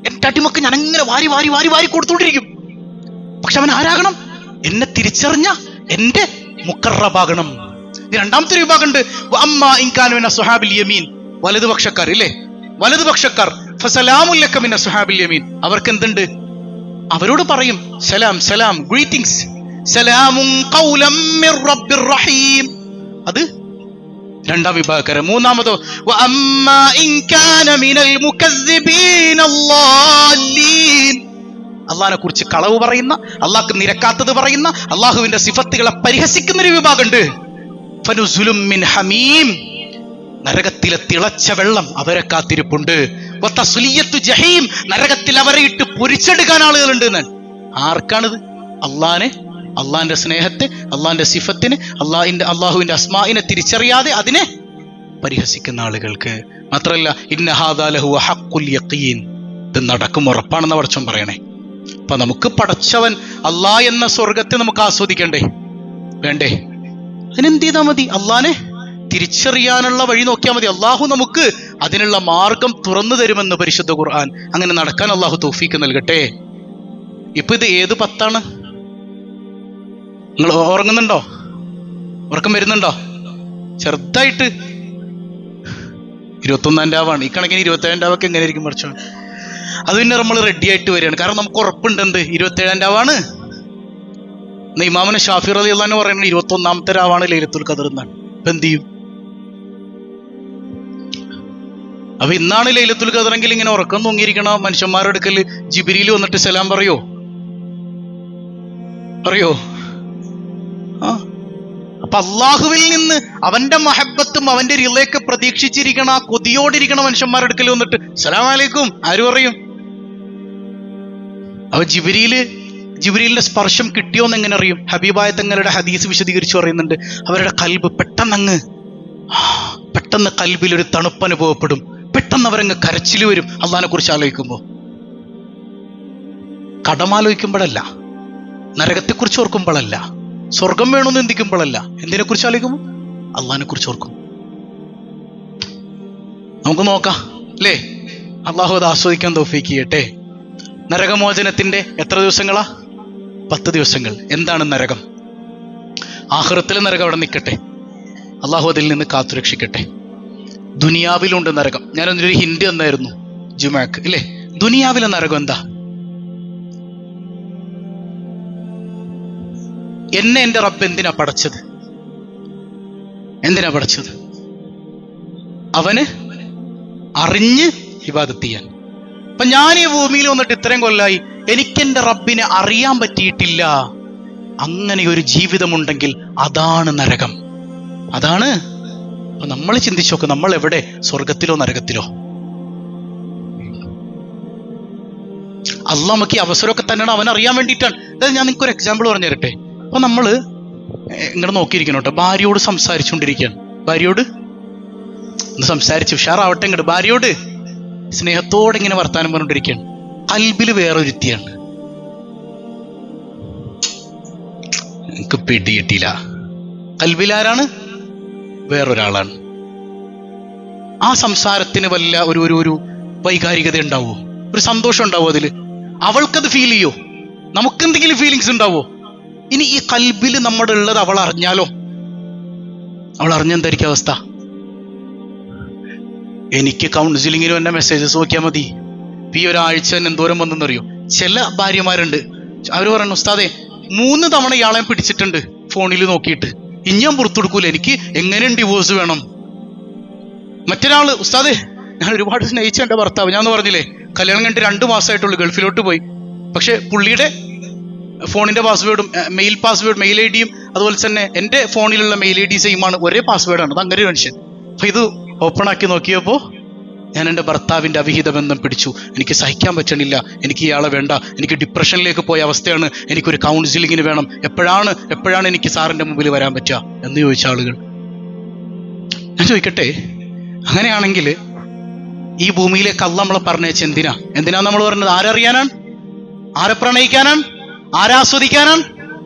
എന്റെ അടിമക്ക് ഞാൻ അങ്ങനെ വാരി വാരി വാരി വാരി കൊടുത്തോണ്ടിരിക്കും. പക്ഷെ അവൻ ആരാകണം? എന്നെ തിരിച്ചറിഞ്ഞ എന്റെ മുഖറബാകണം. രണ്ടാമത്തെ ഒരു വിഭാഗം ഉണ്ട്, വഅമ്മാ ഇൻ കാന മിന അസ്ഹാബിൽ യമീൻ, വലതുപക്ഷക്കാർ ഇല്ലേ, വലതുപക്ഷക്കാർ. ഫസലാമുൽ ലക മിന അസ്ഹാബിൽ യമീൻ, അവർക്ക് എന്തുണ്ട്? അവരോട് പറയും സലാം സലാം, ഗ്രീറ്റിംഗ്സ്, സലാമുൻ ഖൗലം മിർ റബ്ബിർ റഹീം. അത് രണ്ടാം വിഭാഗക്കാരൻ. മൂന്നാമതോ വഅമ്മാ ഇൻ കാന മിനൽ മുകദ്ദിബീന അല്ലാലീൻ, അള്ളാഹിനെ കുറിച്ച് കളവ് പറയുന്ന, അള്ളാഹ്ക്ക് നിരക്കാത്തത് പറയുന്ന, അള്ളാഹുവിന്റെ സിഫത്തുകളെ പരിഹസിക്കുന്ന ഒരു വിഭാഗമുണ്ട്. ഫനുസുലും മിൻ ഹമീം, നരകത്തിലെ തിളച്ച വെള്ളം അവരെ കാത്തിരിപ്പുണ്ട്. വതസ്ലിയത്തു ജഹീം, നരകത്തിൽ അവരെ ഇട്ട് പൊരിച്ചെടുക്കാൻ ആളുകളുണ്ട്. ആർക്കാണിത്? അള്ളാഹിന്റെ സ്നേഹത്തെ, അള്ളാഹിന്റെ സിഫത്തിന്, അള്ളാഹുവിന്റെ അസ്മാഇനെ തിരിച്ചറിയാതെ അതിനെ പരിഹസിക്കുന്ന ആളുകൾക്ക്. മാത്രല്ല ഇന്ന ഹാദാ ലഹു ഹഖ്ഖുൽ യഖീൻ, ഇത് നടക്കും, ഉറപ്പാണെന്ന് പടച്ചവൻ പറയണേ. അപ്പൊ നമുക്ക് പടച്ചവൻ അള്ളാഹ് എന്ന സ്വർഗത്തെ നമുക്ക് ആസ്വദിക്കണ്ടേ? വേണ്ടേ? അതിനെന്ത് ചെയ്താൽ മതി? അള്ളാഹിനെ തിരിച്ചറിയാനുള്ള വഴി നോക്കിയാൽ മതി. അള്ളാഹു നമുക്ക് അതിനുള്ള മാർഗം തുറന്നു തരുമെന്ന് പരിശുദ്ധ ഖുർആൻ. അങ്ങനെ നടക്കാൻ അള്ളാഹു തൗഫീക്ക് നൽകട്ടെ. ഇപ്പൊ ഇത് ഏത് പത്താണ്? നിങ്ങൾ ഉറങ്ങുന്നുണ്ടോ? ഉറക്കം വരുന്നുണ്ടോ? ചെറുതായിട്ട് 21-ാം രാവാണ്. ഈ കണക്കിന് 27-ാം രാവൊക്കെ എങ്ങനെ ആയിരിക്കും പടച്ചോൻ? അത് പിന്നെ നമ്മൾ റെഡി ആയിട്ട് വരികയാണ്. കാരണം നമുക്ക് ഉറപ്പുണ്ട് എന്ത്? 27-ാം രാവാണ്. ഇമാമുന ഷാഫി റളിയല്ലാഹു അൻഹു പറയുന്നത് 21-ാമത്തെ രാവാണ് ലൈലത്തുൽ ഖദർ എന്നാണ്. ഇപ്പൊ എന്ത് ചെയ്യും? അപ്പൊ ഇന്നാണ് ലൈലത്തുൽ ഖദറെങ്കിൽ ഇങ്ങനെ ഉറക്കം തൂങ്ങിയിരിക്കണ മനുഷ്യന്മാരുടെ അടുക്കൽ ജിബ്രീൽ വന്നിട്ട് സലാം പറയോ? അപ്പൊ അള്ളാഹുവിൽ നിന്ന് അവന്റെ മഹബത്തും അവന്റെ റിളയൊക്കെ പ്രതീക്ഷിച്ചിരിക്കണ, കൊതിയോടിരിക്കണ മനുഷ്യന്മാരുടെ അടുക്കൽ വന്നിട്ട് സലാം അലൈക്കും ആര് പറയും? അപ്പൊ ജിബ്രീലിന്റെ സ്പർശം കിട്ടിയോന്ന് എങ്ങനെ അറിയും? ഹബീബായ തങ്ങളുടെ ഹദീസ് വിശദീകരിച്ചു പറയുന്നുണ്ട്. അവരുടെ കൽബ് പെട്ടെന്ന് കൽബിൽ ഒരു തണുപ്പ് അനുഭവപ്പെടും. പെട്ടെന്ന് അവരങ്ങ് കരച്ചിൽ വരും. അള്ളാഹിനെ കുറിച്ച് ആലോചിക്കുമ്പോ, കടമാലോചിക്കുമ്പോഴല്ല, നരകത്തെക്കുറിച്ച് ഓർക്കുമ്പോഴല്ല, സ്വർഗം വേണമെന്ന് ചിന്തിക്കുമ്പോഴല്ല, എന്തിനെ കുറിച്ച് ആലോചിക്കുമ്പോൾ? അള്ളാഹിനെ കുറിച്ച് ഓർക്കും. നമുക്ക് നോക്കാം അല്ലേ? അള്ളാഹു അത് ആസ്വദിക്കാൻ തൗഫീക്ക് ചെയ്യട്ടെ. നരകമോചനത്തിന്റെ എത്ര ദിവസങ്ങളാ? 10 ദിവസങ്ങൾ. എന്താണ് നരകം? ആഖിറത്തിലെ നരകം അവിടെ നിൽക്കട്ടെ, അള്ളാഹു അതിൽ നിന്ന് കാത്തുരക്ഷിക്കട്ടെ. ദുനിയാവിലുണ്ട് നരകം. ഞാനൊന്നൊരു ഹിന്റ് തന്നായിരുന്നു ജുമാക്ക് ഇല്ലേ? ദുനിയാവിലെ നരകം എന്താ? എന്നെ എന്റെ റബ്ബ് എന്തിനാ പടച്ചത്? അവന് അറിഞ്ഞ് ഇബാദത്ത് ചെയ്യാൻ. അപ്പൊ ഞാൻ ഈ ഭൂമിയിൽ വന്നിട്ട് ഇത്രയും കൊല്ലായി, എനിക്കെന്റെ റബ്ബിനെ അറിയാൻ പറ്റിയിട്ടില്ല. അങ്ങനെ ഒരു ജീവിതമുണ്ടെങ്കിൽ അതാണ് നരകം. അതാണ്. അപ്പൊ നമ്മൾ ചിന്തിച്ചു നോക്ക്, നമ്മൾ എവിടെ? സ്വർഗത്തിലോ നരകത്തിലോ? അള്ളാഹ് നമുക്ക് ഈ അവസരമൊക്കെ തന്നെയാണ് അവൻ അറിയാൻ വേണ്ടിയിട്ടാണ്. അതായത് ഞാൻ നിങ്ങൾക്ക് ഒരു എക്സാമ്പിൾ പറഞ്ഞു തരട്ടെ. അപ്പൊ നമ്മള് ഇങ്ങനെ നോക്കിയിരിക്കണം കേട്ടോ. ഭാര്യയോട് സംസാരിച്ചുകൊണ്ടിരിക്കുകയാണ്. ഭാര്യയോട് ഒന്ന് സംസാരിച്ച് ഉഷാറാവട്ടെ. ഇങ്ങോട്ട് ഭാര്യയോട് സ്നേഹത്തോടെ ഇങ്ങനെ വർത്താനം പറഞ്ഞുകൊണ്ടിരിക്കുകയാണ്. കൽബില് വേറൊരുത്തിയാണ്. എനിക്ക് പിടികിട്ടില്ല. കൽബിലാരാണ്? വേറൊരാളാണ്. ആ സംസാരത്തിന് വല്ല ഒരു വൈകാരികത ഉണ്ടാവോ? ഒരു സന്തോഷം ഉണ്ടാവോ അതില്? അവൾക്കത് ഫീൽ ചെയ്യോ? നമുക്കെന്തെങ്കിലും ഫീലിങ്സ് ഉണ്ടാവോ? ഇനി ഈ കൽബില് നമ്മുടെ ഉള്ളത് അവൾ അറിഞ്ഞാലോ? അവൾ അറിഞ്ഞെന്തായിരിക്കും അവസ്ഥ? എനിക്ക് കൗൺസിലിങ്ങിന് വന്ന മെസ്സേജസ് നോക്കിയാൽ മതി. ഈ ഒരാഴ്ച തന്നെ എന്തോരം വന്നെന്നറിയോ? ചില ഭാര്യമാരുണ്ട്, അവർ പറയുന്നു, ഉസ്താദെ 3 തവണ ഇയാളെ പിടിച്ചിട്ടുണ്ട് ഫോണിൽ നോക്കിയിട്ട്, ഇനി ഞാൻ പുറത്തു കൊടുക്കൂല, എനിക്ക് എങ്ങനെയും ഡിവോഴ്സ് വേണം. മറ്റൊരാള്, ഉസ്താദെ ഞാൻ ഒരുപാട് സ്നേഹിച്ച എൻ്റെ ഭർത്താവ്, ഞാൻ പറഞ്ഞില്ലേ കല്യാണം കഴിഞ്ഞിട്ട് 2 മാസമായിട്ടുള്ളൂ, ഗൾഫിലോട്ട് പോയി. പക്ഷെ പുള്ളിയുടെ ഫോണിന്റെ പാസ്വേഡും മെയിൽ പാസ്വേഡ്, മെയിൽ ഐ ഡിയും അതുപോലെ തന്നെ എൻ്റെ ഫോണിലുള്ള മെയിൽ ഐ ഡി സെയിമാണ്, ഒരേ പാസ്വേഡാണ്. അത് അങ്ങനെ ഒരു മനുഷ്യൻ. അപ്പൊ ഇത് ഓപ്പൺ ആക്കി നോക്കിയപ്പോൾ ഞാൻ എൻ്റെ ഭർത്താവിൻ്റെ അവിഹിത ബന്ധം പിടിച്ചു, എനിക്ക് സഹിക്കാൻ പറ്റണില്ല, എനിക്ക് ഇയാളെ വേണ്ട, എനിക്ക് ഡിപ്രഷനിലേക്ക് പോയ അവസ്ഥയാണ്, എനിക്കൊരു കൗൺസിലിങ്ങിന് വേണം, എപ്പോഴാണ് എനിക്ക് സാറിൻ്റെ മുമ്പിൽ വരാൻ പറ്റുക എന്ന് ചോദിച്ച ആളുകൾ. ഞാൻ ചോദിക്കട്ടെ, അങ്ങനെയാണെങ്കിൽ ഈ ഭൂമിയിലേക്ക് അള്ളാഹ് നമ്മളെ പറഞ്ഞേച്ച് എന്തിനാ നമ്മൾ പറഞ്ഞത്? ആരറിയാനാണ്? ആരെ പ്രണയിക്കാനാണ്? ആരാസ്വദിക്കാനാണ്?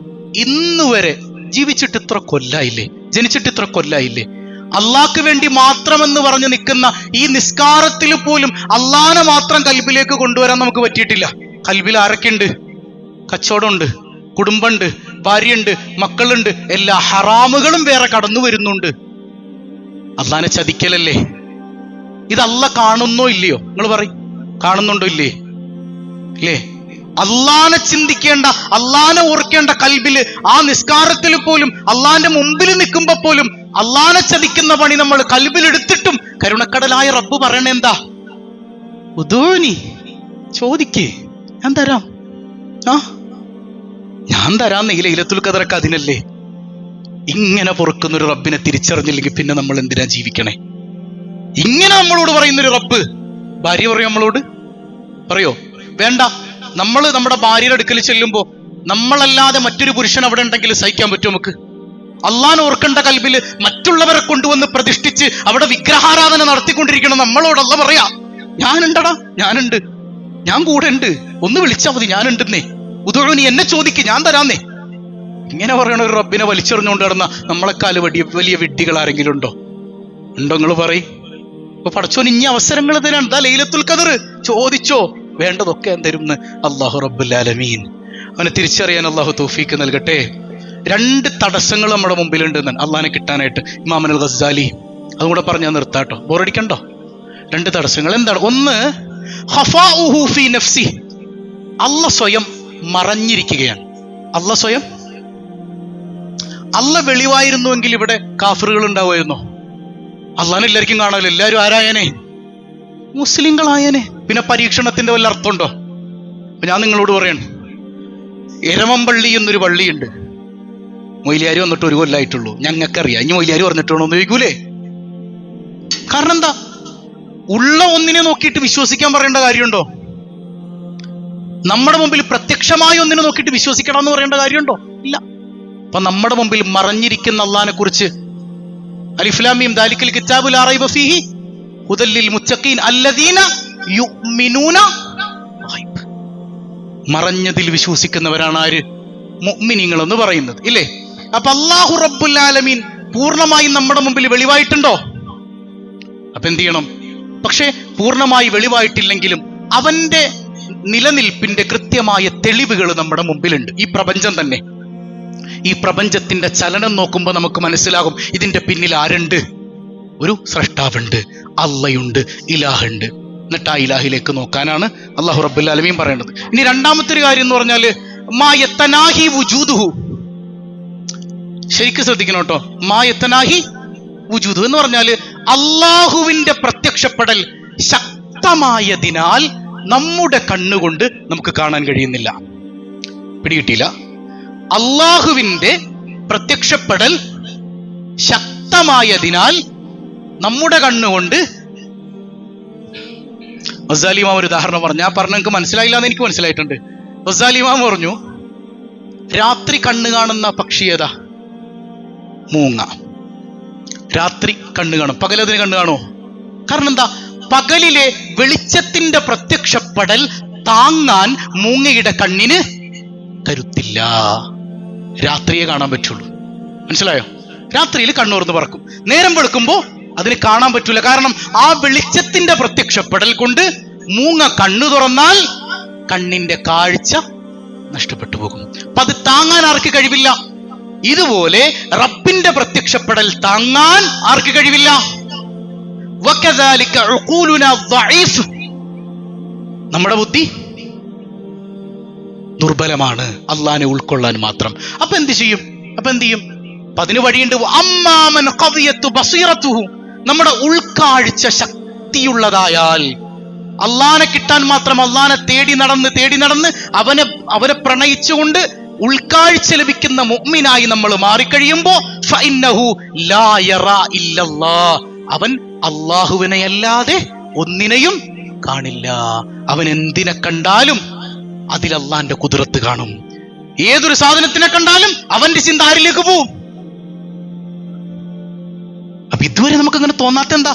ഇന്ന് വരെ ജീവിച്ചിട്ട് ഇത്ര കൊല്ലായില്ലേ, ജനിച്ചിട്ട് ഇത്ര കൊല്ലായില്ലേ? അള്ളാഹ്ക്ക് വേണ്ടി മാത്രമെന്ന് പറഞ്ഞു നിൽക്കുന്ന ഈ നിസ്കാരത്തിൽ പോലും അള്ളാഹനെ മാത്രം കൽബിലേക്ക് കൊണ്ടുവരാൻ നമുക്ക് പറ്റിയിട്ടില്ല. കൽബിൽ ആരൊക്കെയുണ്ട്? കച്ചവടമുണ്ട്, കുടുംബമുണ്ട്, ഭാര്യയുണ്ട്, മക്കളുണ്ട്, എല്ലാ ഹറാമുകളും വേറെ കടന്നു വരുന്നുണ്ട്. അള്ളാഹനെ ചതിക്കലല്ലേ ഇത്? അള്ളാഹ് കാണുന്നോ ഇല്ലയോ? നിങ്ങൾ പറയും, കാണുന്നുണ്ടോ ഇല്ലേ? ഇല്ലേ? അള്ളാഹനെ ചിന്തിക്കേണ്ട, അള്ളാഹനെ ഓർക്കേണ്ട കൽബില്, ആ നിസ്കാരത്തിൽ പോലും അള്ളാഹിന്റെ മുമ്പിൽ നിൽക്കുമ്പോ പോലും അള്ളാഹനെ ചതിക്കുന്ന പണി നമ്മൾ കൽബിലെടുത്തിട്ടും കരുണക്കടലായ റബ്ബ് പറയണ എന്താ? ഉദൂനി, ചോദിക്കേ, ഞാൻ തരാം. ഞാൻ തരാന്ന്. ഈ ലൈലത്തുൽ ഖദറൊക്കെ അതിനല്ലേ? ഇങ്ങനെ പൊറുക്കുന്നൊരു റബ്ബിനെ തിരിച്ചറിഞ്ഞില്ലെങ്കിൽ പിന്നെ നമ്മൾ എന്തിനാ ജീവിക്കണേ? ഇങ്ങനെ നമ്മളോട് പറയുന്നൊരു റബ്ബ്, ഭാര്യ പറയും നമ്മളോട്? പറയോ? വേണ്ട. നമ്മൾ നമ്മുടെ ഭാര്യയുടെ അടുക്കൽ ചെല്ലുമ്പോ നമ്മളല്ലാതെ മറ്റൊരു പുരുഷൻ അവിടെ ഉണ്ടെങ്കിൽ സഹിക്കാൻ പറ്റുമോ നമുക്ക്? അള്ളാഹനെ ഓർക്കേണ്ട കൽബിൽ മറ്റുള്ളവരെ കൊണ്ടുവന്ന് പ്രതിഷ്ഠിച്ച് അവിടെ വിഗ്രഹാരാധന നടത്തിക്കൊണ്ടിരിക്കണം നമ്മളോട് അള്ളാഹ് പറയാ, ഞാനുണ്ടടാ, ഞാനുണ്ട്, ഞാൻ കൂടെ ഉണ്ട്, ഒന്ന് വിളിച്ചാൽ മതി, ഞാനുണ്ടെന്നേ. ഉദൂനി, എന്നെ ചോദിക്ക്, ഞാൻ തരാന്നേ. ഇങ്ങനെ പറയണ ഒരു റബ്ബിനെ വലിച്ചെറിഞ്ഞുകൊണ്ട് നടന്ന നമ്മളെക്കാൾ വലിയ വിഡ്ഢികൾ ആരെങ്കിലും ഉണ്ടോ? നിങ്ങൾ പറയും. അപ്പൊ പടച്ചോൻ ഇനി അവസരങ്ങൾ തരാൻ, ദാ ലൈലത്തുൽ ഖദർ, ചോദിച്ചോ, വേണ്ടതൊക്കെ തരുമെന്ന് അല്ലാഹു റബ്ബുൽ ആലമീൻ. അവനെ തിരിച്ചറിയാൻ അല്ലാഹു തൗഫീക്ക് നൽകട്ടെ. 2 തടസ്സങ്ങൾ നമ്മുടെ മുമ്പിലുണ്ട് അള്ളാഹിനെ കിട്ടാനായിട്ട്. ഇമാം അൽ ഗസ്സാലി അതും കൂടെ പറഞ്ഞാൽ നിർത്താട്ടോ, ബോറടിക്കണ്ടോ. 2 തടസ്സങ്ങൾ എന്താണ്? ഒന്ന്, ഖഫാഉഹു ഫീ നഫ്സി, അള്ളാഹ് സ്വയം മറഞ്ഞിരിക്കുകയാണ്. അള്ളാഹ് സ്വയം, അള്ളാഹ് വെളിവായിരുന്നുവെങ്കിൽ ഇവിടെ കാഫിറുകൾ ഉണ്ടാവുമായിരുന്നോ? അള്ളാഹിനെ എല്ലാവർക്കും കാണാമല്ലോ, എല്ലാവരും ആരായനെ? മുസ്ലിങ്ങളായനെ. പിന്നെ പരീക്ഷണത്തിന്റെ വല്ല അർത്ഥമുണ്ടോ? ഞാൻ നിങ്ങളോട് പറയണം, എരമമ്പള്ളി എന്നൊരു പള്ളിയുണ്ട്, മൊയ്ലിയാർ വന്നിട്ട് 1 കൊല്ലമായിട്ടുള്ളൂ, ഞങ്ങൾക്കറിയാം. ഇനി മൊയ്ലിയാർ പറഞ്ഞിട്ടാണോ എന്ന് ചോദിക്കൂലേ? കാരണം എന്താ? ഉള്ള ഒന്നിനെ നോക്കിയിട്ട് വിശ്വസിക്കാൻ പറയേണ്ട കാര്യമുണ്ടോ? നമ്മുടെ മുമ്പിൽ പ്രത്യക്ഷമായ ഒന്നിനെ നോക്കിയിട്ട് വിശ്വസിക്കണം എന്ന് പറയേണ്ട കാര്യമുണ്ടോ? ഇല്ല. അപ്പൊ നമ്മുടെ മുമ്പിൽ മറഞ്ഞിരിക്കുന്ന അള്ളാഹിനെ കുറിച്ച് അലിഫ് ലാം മീം ദാലിക്കൽ കിതാബു ലാ റൈബ ഫീഹി ഹുദൽ ലിൽ മുത്തഖീൻ അല്ലദീന യുഅ്മിനൂന ഗൈബ്, മറഞ്ഞതിൽ വിശ്വസിക്കുന്നവരാണ് ആര്? മുഅ്മിനീങ്ങൾ എന്ന് പറയുന്നത്, ഇല്ലേ? അപ്പൊ അല്ലാഹു റബ്ബുൽ ആലമീൻ പൂർണ്ണമായും നമ്മുടെ മുമ്പിൽ വെളിവായിട്ടുണ്ടോ? അപ്പൊ എന്ത് ചെയ്യണം? പക്ഷെ പൂർണ്ണമായി വെളിവായിട്ടില്ലെങ്കിലും അവന്റെ നിലനിൽപ്പിന്റെ കൃത്യമായ തെളിവുകൾ നമ്മുടെ മുമ്പിലുണ്ട്. ഈ പ്രപഞ്ചം തന്നെ, ഈ പ്രപഞ്ചത്തിന്റെ ചലനം നോക്കുമ്പോൾ നമുക്ക് മനസ്സിലാകും ഇതിന്റെ പിന്നിൽ ആരുണ്ട്? ഒരു സ്രഷ്ടാവുണ്ട്, അള്ളയുണ്ട്, ഇലാഹുണ്ട്. എന്നിട്ട് ആ ഇലാഹിലേക്ക് നോക്കാനാണ് അല്ലാഹു റബ്ബുൽ ആലമീൻ പറയുന്നത്. ഇനി രണ്ടാമത്തെ ഒരു കാര്യം എന്ന് പറഞ്ഞാല് മാ യതനാഹി വുജൂദുഹു, ശരിക്കും ശ്രദ്ധിക്കണം കേട്ടോ. മാ യതനാഹി വുജൂദുഹു എന്ന് പറഞ്ഞാല് അള്ളാഹുവിന്റെ പ്രത്യക്ഷപ്പെടൽ ശക്തമായതിനാൽ നമ്മുടെ കണ്ണുകൊണ്ട് നമുക്ക് കാണാൻ കഴിയുന്നില്ല. പിടികിട്ടിയില്ല? അള്ളാഹുവിന്റെ പ്രത്യക്ഷപ്പെടൽ ശക്തമായതിനാൽ നമ്മുടെ കണ്ണുകൊണ്ട്. ഗസ്സാലി ഇമാം ഒരു ഉദാഹരണം പറഞ്ഞു, ഞാൻ പറഞ്ഞ നിങ്ങൾക്ക് മനസ്സിലായില്ല എന്ന് എനിക്ക് മനസ്സിലായിട്ടുണ്ട്. ഗസ്സാലി ഇമാം പറഞ്ഞു, രാത്രി കണ്ണ് കാണുന്ന പക്ഷി ഏതാ? മൂങ്ങ. രാത്രി കണ്ണ് കാണും, പകലതിന് കണ്ണ് കാണുമോ? കാരണം എന്താ? പകലിലെ വെളിച്ചത്തിന്റെ പ്രത്യക്ഷപ്പെടൽ താങ്ങാൻ മൂങ്ങയുടെ കണ്ണിന് കരുത്തില്ല. രാത്രിയെ കാണാൻ പറ്റുള്ളൂ. മനസ്സിലായോ? രാത്രിയിൽ കണ്ണൂർന്ന് പറക്കും, നേരം വെളുക്കുമ്പോ അതിന് കാണാൻ പറ്റൂല. കാരണം ആ വെളിച്ചത്തിന്റെ പ്രത്യക്ഷപ്പെടൽ കൊണ്ട് മൂങ്ങ കണ്ണു തുറന്നാൽ കണ്ണിന്റെ കാഴ്ച നഷ്ടപ്പെട്ടു പോകും. അപ്പൊ അത് താങ്ങാൻ ആർക്ക് കഴിവില്ല? ഇതുപോലെ റബ്ബിന്റെ പ്രത്യക്ഷപ്പെടൽ താങ്ങാൻ ആർക്ക് കഴിവില്ല? വകദാലിക ഉഖൂലുനാ ദഈഫ്, നമ്മുടെ ബുദ്ധി ദുർബലമാണ് അള്ളാനെ ഉൾക്കൊള്ളാൻ മാത്രം. അപ്പൊ എന്ത് ചെയ്യും? അതിന് വഴിയുണ്ട്. അമ്മാമൻ ഖദിയത്തു ബസീറത്തുഹു, നമ്മുടെ ഉൾക്കാഴ്ച ശക്തിയുള്ളതായാൽ, അള്ളാനെ കിട്ടാൻ മാത്രം അള്ളാനെ തേടി നടന്ന് അവനെ പ്രണയിച്ചുകൊണ്ട് ഉൾക്കാഴ്ച ലഭിക്കുന്ന മുഅ്മിനായി നമ്മൾ മാറിക്കഴിയുമ്പോ ഫഇന്നഹു ലാ യറാ ഇല്ലല്ലാഹ്, അവൻ അള്ളാഹുവിനെ അല്ലാതെ ഒന്നിനെയും കാണില്ല. അവൻ എന്തിനെ കണ്ടാലും അതിൽ അള്ളാന്റെ കുദ്റത്ത് കാണും. ഏതൊരു സാധനത്തിനെ കണ്ടാലും അവന്റെ ചിന്ത ആരിലേക്ക് പോവും? അപ്പൊ ഇതുവരെ നമുക്ക് അങ്ങനെ തോന്നാത്ത എന്താ?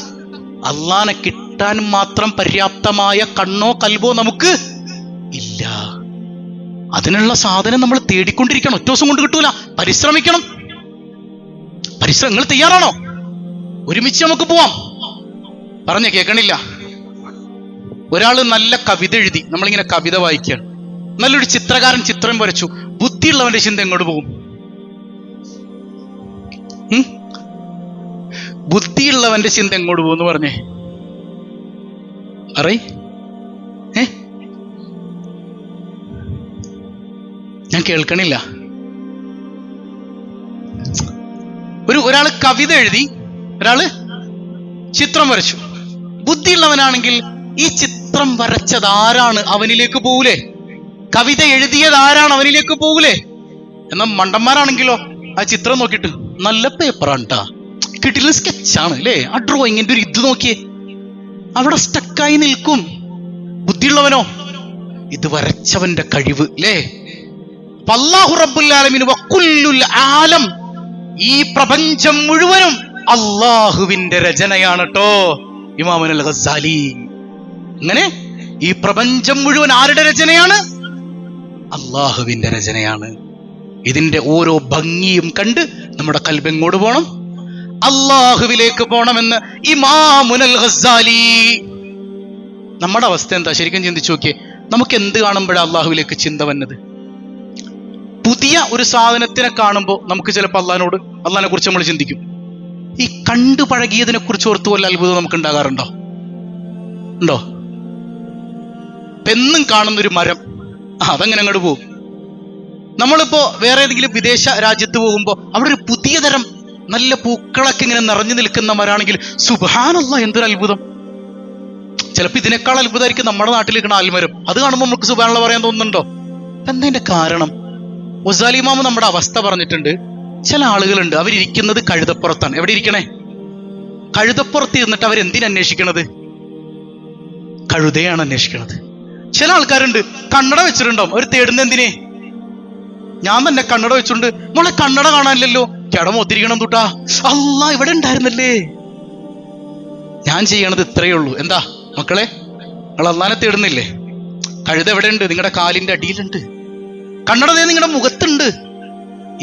അള്ളാനെ കിട്ടാൻ മാത്രം പര്യാപ്തമായ കണ്ണോ കൽബോ നമുക്ക് ഇല്ല. അതിനുള്ള സാധനം നമ്മൾ തേടിക്കൊണ്ടിരിക്കണം. ഒറ്റ ദിവസം കൊണ്ട് കിട്ടൂല, പരിശ്രമിക്കണം. നിങ്ങൾ തയ്യാറാണോ? ഒരുമിച്ച് നമുക്ക് പോവാം. പറഞ്ഞ കേൾക്കണില്ല. ഒരാള് നല്ല കവിത എഴുതി, നമ്മളിങ്ങനെ കവിത വായിക്കുകയാണ്. നല്ലൊരു ചിത്രകാരൻ ചിത്രം വരച്ചു. ബുദ്ധിയുള്ളവന്റെ ചിന്ത എങ്ങോട്ട് പോകും? ബുദ്ധിയുള്ളവന്റെ ചിന്ത എങ്ങോട്ട് പോകും എന്ന് പറഞ്ഞേ ഞാൻ കേൾക്കണില്ല. ഒരാള് കവിത എഴുതി, ഒരാള് ചിത്രം വരച്ചു. ബുദ്ധിയുള്ളവനാണെങ്കിൽ ഈ ചിത്രം വരച്ചത് ആരാണ് അവനിലേക്ക് പോകൂലേ? കവിത എഴുതിയത് ആരാണ് അവനിലേക്ക് പോകൂലേ? എന്നാൽ മണ്ടന്മാരാണെങ്കിലോ ആ ചിത്രം നോക്കിയിട്ട് നല്ല പേപ്പറാണ് ട്ടാ, കിട്ടില്ല, സ്കെച്ചാണ് അല്ലേ, ആ ഡ്രോയിങ്ങിന്റെ ഒരു ഇത് നോക്കിയേ, അവിടെ സ്റ്റക്കായി നിൽക്കും. ബുദ്ധിയുള്ളവനോ ഇത് വരച്ചവന്റെ കഴിവ് അല്ലേ. അല്ലാഹു റബ്ബുൽ ആലമീൻ വകുല്ലുൽ ആലം, ഈ പ്രപഞ്ചം മുഴുവനും അള്ളാഹുവിന്റെ രചനയാണ് ട്ടോ. ഇമാമുൽ ഗസാലി. അങ്ങനെ ഈ പ്രപഞ്ചം മുഴുവൻ ആരുടെ രചനയാണ്? അള്ളാഹുവിന്റെ രചനയാണ്. ഇതിന്റെ ഓരോ ഭംഗിയും കണ്ട് നമ്മുടെ കൽബ് എങ്ങോട്ട് പോകണം? അള്ളാഹുവിലേക്ക് പോകണമെന്ന് ഇമാമുൽ ഗസാലി. നമ്മുടെ അവസ്ഥ എന്താ ശരിക്കും ചിന്തിച്ചു നോക്കിയേ. നമുക്ക് എന്ത് കാണുമ്പോഴാണ് അള്ളാഹുവിലേക്ക് ചിന്ത വന്നത്? പുതിയ ഒരു സാധനത്തിനെ കാണുമ്പോൾ നമുക്ക് ചിലപ്പോൾ അള്ളാഹിനെ കുറിച്ച് നമ്മൾ ചിന്തിക്കും. ഈ കണ്ടു പഴകിയതിനെ കുറിച്ച് ഓർത്ത് വല്ല അത്ഭുതം നമുക്ക് ഉണ്ടാകാറുണ്ടോ? ഉണ്ടോ? എന്നും കാണുന്നൊരു മരം, അതങ്ങനെ അങ്ങോട്ട് പോകും. നമ്മളിപ്പോ വേറെ ഏതെങ്കിലും വിദേശ രാജ്യത്ത് പോകുമ്പോൾ അവിടെ ഒരു പുതിയ തരം നല്ല പൂക്കളൊക്കെ ഇങ്ങനെ നിറഞ്ഞു നിൽക്കുന്ന മരമാണെങ്കിൽ സുബ്ഹാനല്ലാഹ് എന്തൊരു അത്ഭുതം. ചിലപ്പോൾ ഇതിനേക്കാൾ അത്ഭുതമായിരിക്കും നമ്മുടെ നാട്ടിൽ നിൽക്കുന്ന ആൽമരം. അത് കാണുമ്പോൾ നമുക്ക് സുബ്ഹാനല്ലാഹ് പറയാൻ തോന്നുന്നുണ്ടോ? എന്താ അതിന്റെ കാരണം? ഗസാലി ഇമാം നമ്മുടെ അവസ്ഥ പറഞ്ഞിട്ടുണ്ട്. ചില ആളുകളുണ്ട്, അവരിയ്ക്കുന്നത് കഴുതപ്പുറത്താണ്. എവിടെ ഇരിക്കണേ? കഴുതപ്പുറത്ത് ഇരുന്നിട്ട് അവരെന്തിനന്വേഷിക്കണത്? കഴുതയാണ് അന്വേഷിക്കണത്. ചില ആൾക്കാരുണ്ട് കണ്ണട വെച്ചിട്ടുണ്ടാവും, അവർ തേടുന്ന എന്തിനെ? ഞാൻ തന്നെ കണ്ണട വെച്ചിട്ടുണ്ട്, മോളെ കണ്ണട കാണാനില്ലല്ലോ, കിടമൊത്തിരിക്കണം തൊട്ടാ, അല്ലാ ഇവിടെ ഉണ്ടായിരുന്നല്ലേ. ഞാൻ ചെയ്യണത് ഇത്രയേ ഉള്ളൂ. എന്താ മക്കളെ, നിങ്ങൾ അള്ളാനെ തേടുന്നില്ലേ? കഴുത എവിടെ ഉണ്ട്? നിങ്ങളുടെ കാലിന്റെ അടിയിലുണ്ട്. കണ്ണട നിങ്ങളുടെ മുഖത്തുണ്ട്.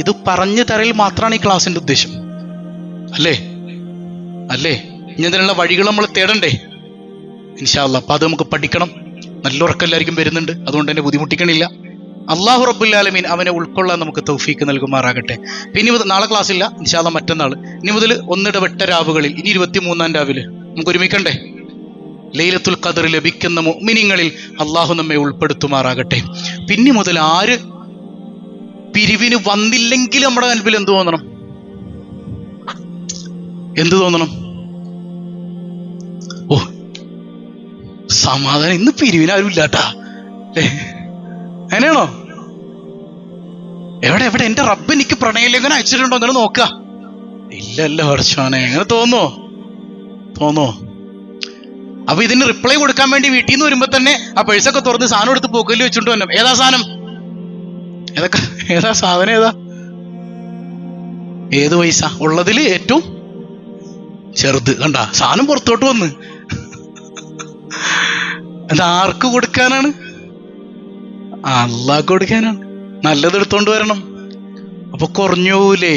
ഇത് പറഞ്ഞു തരൽ മാത്രമാണ് ഈ ക്ലാസിന്റെ ഉദ്ദേശം അല്ലേ? ഇനി അതിനുള്ള വഴികൾ നമ്മൾ തേടണ്ടേ? ഇൻഷാ അല്ലാഹ്. അപ്പൊ അത് നമുക്ക് പഠിക്കണം. നല്ല ഉറക്കെല്ലാവർക്കും വരുന്നുണ്ട്, അതുകൊണ്ട് തന്നെ ബുദ്ധിമുട്ടിക്കണില്ല. അല്ലാഹു റബ്ബുൽ ആലമീൻ അവനെ ഉൾക്കൊള്ളാൻ നമുക്ക് തൗഫീക്ക് നൽകുമാറാകട്ടെ. ഇനി മുതൽ നാളെ ക്ലാസ് ഇല്ല ഇൻഷാ അല്ലാഹ്, മറ്റന്നാൾ. ഇനി മുതൽ ഒന്നിടവിട്ട രാവുകളിൽ, ഇനി 23-ാം രാവിലെ നമുക്ക് ഒരുമിക്കണ്ടേ? ലൈലത്തുൽ ഖദർ ലഭിക്കുന്ന മുഅ്മിനീങ്ങളിൽ അള്ളാഹു നമ്മെ ഉൾപ്പെടുത്തുമാറാകട്ടെ. പിന്നെ മുതൽ ആര് പിരിവിന് വന്നില്ലെങ്കിൽ നമ്മുടെ കൽബിൽ എന്ത് തോന്നണം? ഓ സമാധാനം, ഇന്ന് പിരിവിനാരും ഇല്ലാട്ടാ. അങ്ങനെയാണോ? എവിടെ എന്റെ റബ്ബ് എനിക്ക് പ്രണയലേഖനം അയച്ചിട്ടുണ്ടോ എന്നാണ് നോക്കുക. ഇല്ലല്ല വർഷാനെ, എങ്ങനെ തോന്നോ? അപ്പൊ ഇതിന് റിപ്ലൈ കൊടുക്കാൻ വേണ്ടി വീട്ടിൽ നിന്ന് വരുമ്പോ തന്നെ ആ പേഴ്സൊക്കെ തുറന്ന് സാധനം എടുത്ത് പോക്കലിൽ വെച്ചിട്ട് വന്നു. ഏതാ സാധനം? ഏതാ സാധനം? ഏത് പൈസ ഉള്ളതിൽ ഏറ്റവും ചെറുത് കണ്ട സാധനം പുറത്തോട്ട് വന്ന്. അത് ആർക്ക് കൊടുക്കാനാണ്? അള്ളാഹ് കൊടുക്കാനാണ്. നല്ലത് എടുത്തോണ്ട് വരണം. അപ്പൊ കുറഞ്ഞു പോവൂലേ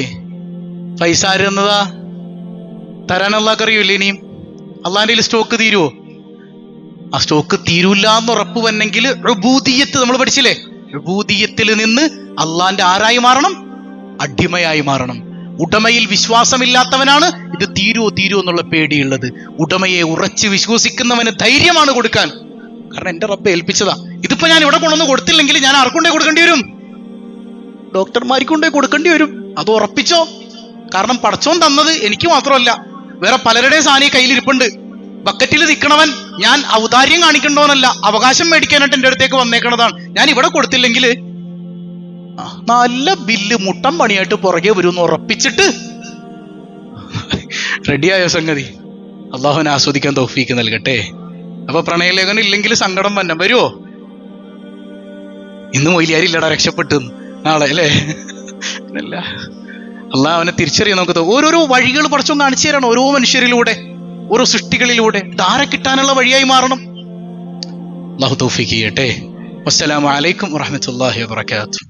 പൈസ? ആര് തന്നതാ? തരാൻ അള്ളാഹ്ക്ക് അറിയൂല്ലേ? ഇനിയും അള്ളാഹിന്റെ സ്റ്റോക്ക് തീരുവോ? ആ സ്റ്റോക്ക് തീരൂല്ല എന്ന് ഉറപ്പ് വന്നെങ്കിൽ ഉബൂദിയ്യത്ത് നമ്മൾ പഠിച്ചില്ലേ? ഉബൂദിയ്യത്തിൽ നിന്ന് അള്ളാന്റെ ആരായി മാറണം? അടിമയായി മാറണം. ഉടമയിൽ വിശ്വാസമില്ലാത്തവനാണ് ഇത് തീരുവോ എന്നുള്ള പേടിയുള്ളത്. ഉടമയെ ഉറച്ച് വിശ്വസിക്കുന്നവന് ധൈര്യമാണ് കൊടുക്കാൻ. കാരണം എന്റെ റബ്ബ് ഏൽപ്പിച്ചതാ. ഇതിപ്പോ ഞാൻ ഇവിടെ കൊണ്ടൊന്ന് കൊടുത്തില്ലെങ്കിൽ ഞാൻ ആർക്കൊണ്ടേ കൊടുക്കേണ്ടി വരും? ഡോക്ടർമാർക്കൊണ്ടേ കൊടുക്കേണ്ടി വരും. അത് ഉറപ്പിച്ചോ. കാരണം പടച്ചോൻ തന്നത് എനിക്ക് മാത്രമല്ല, വേറെ പലരുടെയും സാധനം കയ്യിലിരിപ്പുണ്ട്. ബക്കറ്റിൽ നിൽക്കണവൻ ഞാൻ ഔദാര്യം കാണിക്കണ്ടോന്നല്ല, അവകാശം മേടിക്കാനായിട്ട് എൻ്റെ അടുത്തേക്ക് വന്നേക്കണതാണ്. ഞാൻ ഇവിടെ കൊടുത്തില്ലെങ്കിൽ നല്ല ബില്ല് മുട്ടം പണിയായിട്ട് പുറകെ വരുമെന്ന് ഉറപ്പിച്ചിട്ട് റെഡിയായ സംഗതി. അള്ളാഹുവിനെ ആസ്വദിക്കാൻ തൗഫീക്ക് നൽകട്ടെ. അപ്പൊ പ്രണയലേഖനം ഇല്ലെങ്കിൽ സങ്കടം വന്ന വരുമോ? ഇന്ന് മൊയിലിയാരില്ലടാ രക്ഷപ്പെട്ടു, നാളെ അല്ലേ? അല്ല, അള്ളാഹ് അവനെ തിരിച്ചറിയാൻ നമുക്ക് ഓരോരോ വഴികൾ പടച്ചോൻ കാണിച്ചു തരണം. ഓരോ മനുഷ്യരിലൂടെ, ഓരോ സൃഷ്ടികളിലൂടെ ധാര കിട്ടാനുള്ള വഴിയായി മാറണം. അള്ളാഹു തൗഫീക്ക് ചെയ്യട്ടെ. വസ്സലാമു അലൈക്കും വറഹ്മത്തുള്ളാഹി വബറകാതുഹു.